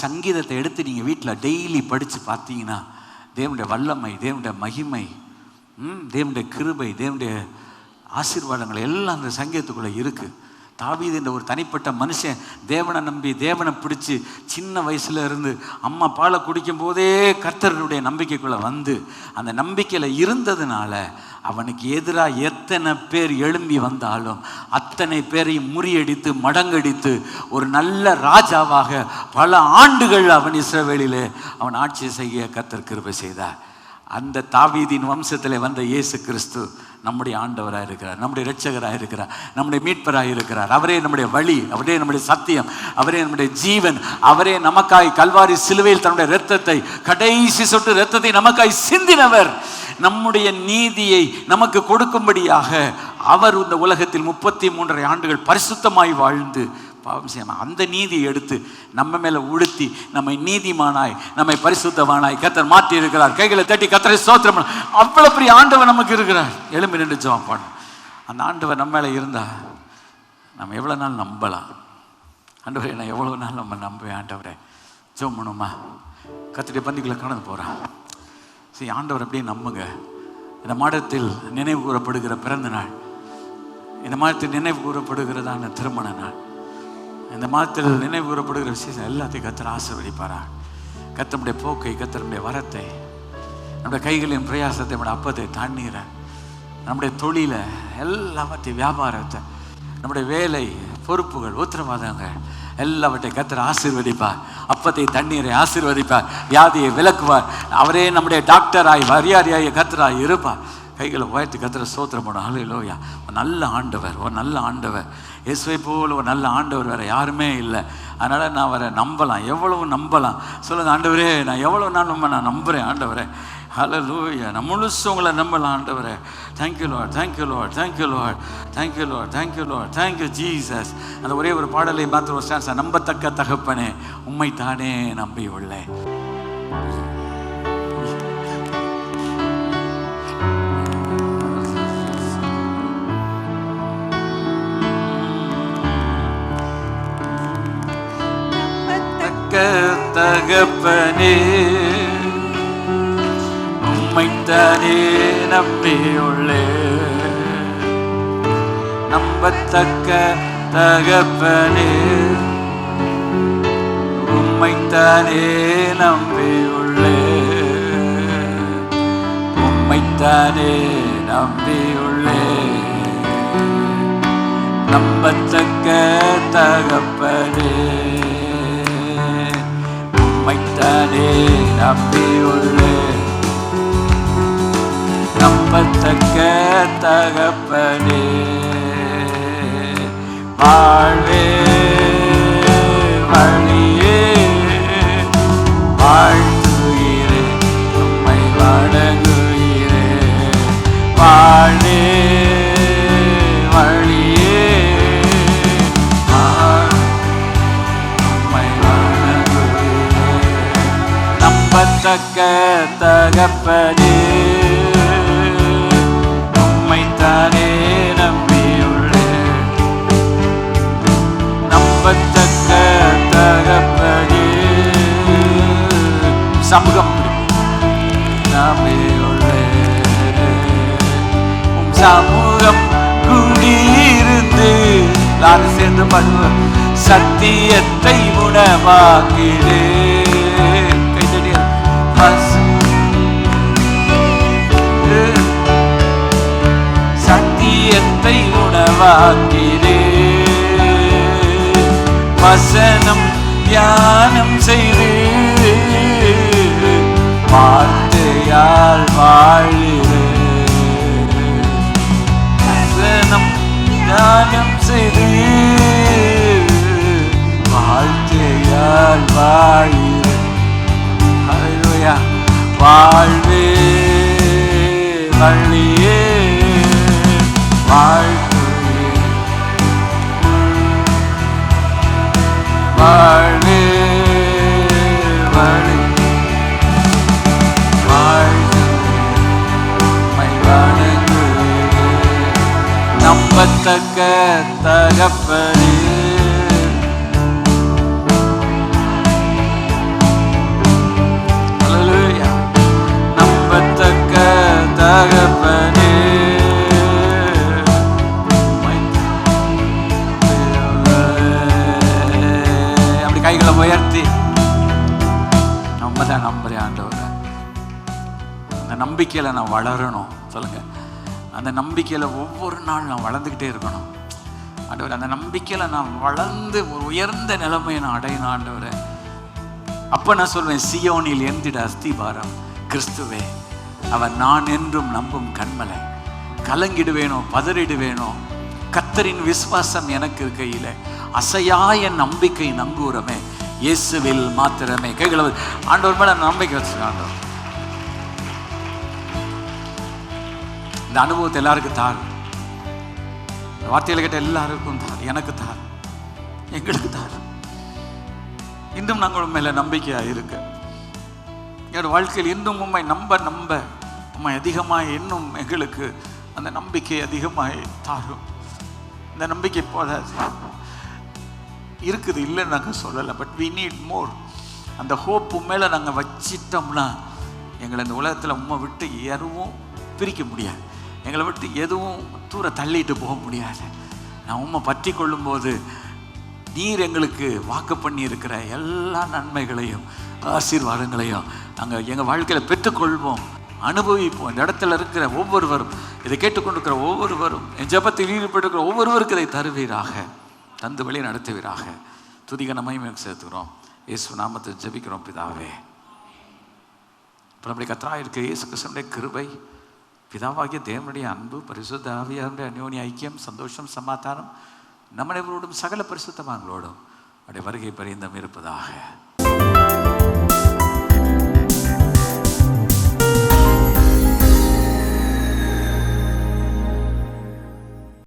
சங்கீதத்தை எடுத்து நீங்கள் வீட்டில் டெய்லி படித்து பார்த்தீங்கன்னா தேவனுடைய வல்லமை, தேவனுடைய மகிமை, தேவனுடைய கிருபை, தேவனுடைய ஆசீர்வாதங்கள் எல்லாம் அந்த சங்கீதத்துக்குள்ளே இருக்குது. தாவீது என்ற ஒரு தனிப்பட்ட மனுஷன் தேவனை நம்பி தேவனை பிடிச்சி சின்ன வயசுல இருந்து அம்மா பாலை குடிக்கும் போதே கர்த்தருடைய நம்பிக்கைக்குள்ளே வந்து அந்த நம்பிக்கையில் இருந்ததுனால அவனுக்கு எதிராக எத்தனை பேர் எழும்பி வந்தாலும் அத்தனை பேரையும் முறியடித்து மடங்கடித்து ஒரு நல்ல ராஜாவாக பல ஆண்டுகள் அவன் இஸ்ரவேலிலே அவன் ஆட்சி செய்ய கர்த்தர் கிருபை செய்தார். அந்த தாவீதின் வம்சத்தில் வந்த இயேசு கிறிஸ்து நம்முடைய ஆண்டவராக இருக்கிறார், நம்முடைய இரட்சகராக இருக்கிறார், நம்முடைய மீட்பராக இருக்கிறார். அவரே நம்முடைய வழி, அவரே நம்முடைய சத்தியம், அவரே நம்முடைய ஜீவன். அவரே நமக்காய் கல்வாரி சிலுவையில் தன்னுடைய இரத்தத்தை, கடைசி சொட்டு இரத்தத்தை நமக்காய் சிந்தினவர். நம்முடைய நீதியை நமக்கு கொடுக்கும்படியாக அவர் இந்த உலகத்தில் 33.5 ஆண்டுகள் பரிசுத்தமாய் வாழ்ந்து பாவம் செய்யாமல் அந்த நீதியை எடுத்து நம்ம மேலே உடுத்தி நம்மை நீதிமானாய் நம்மை பரிசுத்தமானாய் கர்த்தர் மாற்றி இருக்கிறார். கைகளை தட்டி கர்த்தரை ஸ்தோத்திரம். அவ்வளோ பெரிய ஆண்டவர் நமக்கு இருக்கிறார். எழும்பி நின்று ஜெபம் பண்ணணும். அந்த ஆண்டவர் நம்ம மேலே இருந்தா நம்ம எவ்வளோ நாள் நம்பலாம். ஆண்டவரே, நான் எவ்வளோ நாள் நம்ம நம்புவேன். ஆண்டவரே, ஜெபம் பண்ணுமா? கர்த்தருடைய பந்திக்குள்ளே கடந்து போகிறான். சரி, ஆண்டவர் அப்படியே நம்புங்க. இந்த மாதத்தில் நினைவு கூறப்படுகிற பிறந்த நாள், இந்த மாதத்தில் நினைவு கூறப்படுகிறதான திருமண நாள், இந்த மாதத்தில் நினைவு கூறப்படுகிற விஷயம் எல்லாத்தையும் கர்த்தர் ஆசீர்வதிப்பாரா. கர்த்தருடைய போக்கை, கர்த்தருடைய வரத்தை, நம்முடைய கைகளின் பிரயாசத்தை, நம்முடைய அப்பத்தை, தண்ணீரை, நம்முடைய தொழிலை, எல்லாத்தையும், வியாபாரத்தை நம்முடைய வேலை, பொறுப்புகள், உத்தரவாதங்கள் எல்லாவற்றை கர்த்தர் ஆசீர்வதிப்பார். அப்பத்தை தண்ணீரை ஆசீர்வதிப்பார். வியாதியை விலக்குவார். அவரே நம்முடைய டாக்டராய் வரியாரியாய் கர்த்தராய் இருப்பார். கைகளை உயர்த்தி கர்த்தரை ஸ்தோத்திரம் பண்ணணும். ஹல்லேலூயா. ஒரு நல்ல ஆண்டவர், ஒரு நல்ல ஆண்டவர். இயேசுவை போல் ஒரு நல்ல ஆண்டவர் வேறு யாருமே இல்லை. அதனால் நான் அவரை நம்பலாம், எவ்வளவு நம்பலாம். சொல்லுங்கள், ஆண்டவரே நான் எவ்வளோ நாள் நான் நம்புகிறேன் ஆண்டவரே. ஹல்லேலூயா. நான் முழுசு உங்களை நம்பலாம் ஆண்டவரே. Thank you Lord, thank you Lord, thank you Lord, thank you Lord, thank you Lord, thank you Jesus. அந்த ஒரே ஒரு பாடலை மாத்திரம் ஒரு ஸ்டான்ஸ். நம்பத்தக்க தகப்பனே உம்மை தானே நம்பி உள்ளேன். தகப்பனே உம்மைத்தானே நம்பியுள்ளே. நம்பத்தக்க தகப்பனே உம்மைத்தானே நம்பியுள்ளே. உம்மைத்தானே நம்பியுள்ளே. நம்பத்தக்க தகப்பனே உம்மைத்தானே நம்பியுள்ளே. நம்பத்தக்க தகப்பனே வாழ்வே வழியே வாழ்த்துகிறே உம்மை வணங்குகிறே. வாழ்வே வழியே உம்மை வணங்குகிறே. நம்பத்தக்க தகப்பனே உம்மைத்தானே நம்பியுள்ளே. நம்பத்தக்க தகப்பனே சமூகம் நம்பியுள்ளே. உம் சமூகம் குடியிருந்து எல்லாரும் சேர்ந்து பண்ணுவோம். சத்தியத்தை உணவாக்கிறே. சத்தியத்தை உணவாக்கிறே. வசனம் தியானம் செய்து வார்த்தையால் வாழ்கிறே. வசனம் தியானம் செய்து வார்த்தையால் வாழ்கிறே. ஹல்லேலூயா. வாழ்வே வழியே வாழ்த்துகிறே. வாழ்வே வழி வாழ்த்துகிறே உம்மை வணங்குகிறே. நம்பத்தக்க தகப்பனே ஹல்லேலூயா. நம்பத்தக்க தகப்பனே கைகளை உயர்த்தி நம்ம தான் நம்புறேன் ஆண்டவரை. அந்த நம்பிக்கையில் நான் வளரணும். சொல்லுங்க, அந்த நம்பிக்கையில் ஒவ்வொரு நாள் நான் வளர்ந்துக்கிட்டே இருக்கணும் ஆண்டவரை. அந்த நம்பிக்கையில் நான் வளர்ந்து ஒரு உயர்ந்த நிலைமையை நான் அடையணும் ஆண்டவரை. அப்போ நான் சொல்வேன், சியோனில் எந்திட அஸ்திபாரம் கிறிஸ்துவே, அவர் நான் என்றும் நம்பும் கண்மலை. கலங்கிடுவேனோ பதறிடுவேனோ, கர்த்தரின் விசுவாசம் எனக்கு இருக்கையில் அசையா என் நம்பிக்கை நங்கூரமே இயேசுவில் மாத்திரமே. கைகளை ஆண்டவர் மேல நம்பிக்கை வச்சுருக்கேன் ஆண்டவர். இந்த அனுபவத்தை எல்லாருக்கும் தார். இந்த வார்த்தைகளை கேட்ட எல்லாருக்கும் தார். எனக்கு தார், எங்களுக்கு தார். இன்னும் நாங்கள் மேல நம்பிக்கையா இருக்க, என்னோட வாழ்க்கையில் இன்னும் உண்மை நம்ப நம்ப உண்மை அதிகமாக இன்னும் எங்களுக்கு அந்த நம்பிக்கை அதிகமாக தாரும். இந்த நம்பிக்கை போல இருக்குது, இல்லைன்னு நாங்கள் சொல்லலை. But we need more. அந்த ஹோப் உண்மையில நாங்கள் வச்சிட்டோம்னா எங்களை இந்த உலகத்தில் உண்மை விட்டு எதுவும் பிரிக்க முடியாது. எங்களை விட்டு எதுவும் தூர தள்ளிட்டு போக முடியாது. நான் உண்மை பற்றி கொள்ளும்போது நீர் எங்களுக்கு வாக்கு பண்ணி இருக்கிற எல்லா நன்மைகளையும் ஆசீர்வாதங்களையும் நாங்கள் எங்கள் வாழ்க்கையில் பெற்றுக்கொள்வோம். அனுபவிப்போம். இந்த இடத்துல இருக்கிற ஒவ்வொருவரும், இதை கேட்டுக்கொண்டிருக்கிற ஒவ்வொருவரும், என் ஜெபத்தில் ஈடுபட்டிருக்கிற ஒவ்வொருவருக்கு இதை தருவீராக, தந்து வழி நடத்துவீராக. துதிக நம்மையும் சேர்த்துக்கிறோம். இயேசு நாமத்தை ஜெபிக்கிறோம் பிதாவே. நம்முடைய கர்த்தராகிய இருக்கிற இயேசு கிறிஸ்துவினுடைய கிருபை, பிதாவாகிய தேவனுடைய அன்பு, பரிசுத்த ஆவியாருடைய அந்யோன்ய ஐக்கியம், சந்தோஷம், சமாதானம் நம்ம அனைவரோடும் சகல பரிசுத்தவான்களோடும் அவருடைய வருகை பரியந்தம் இருப்பதாக.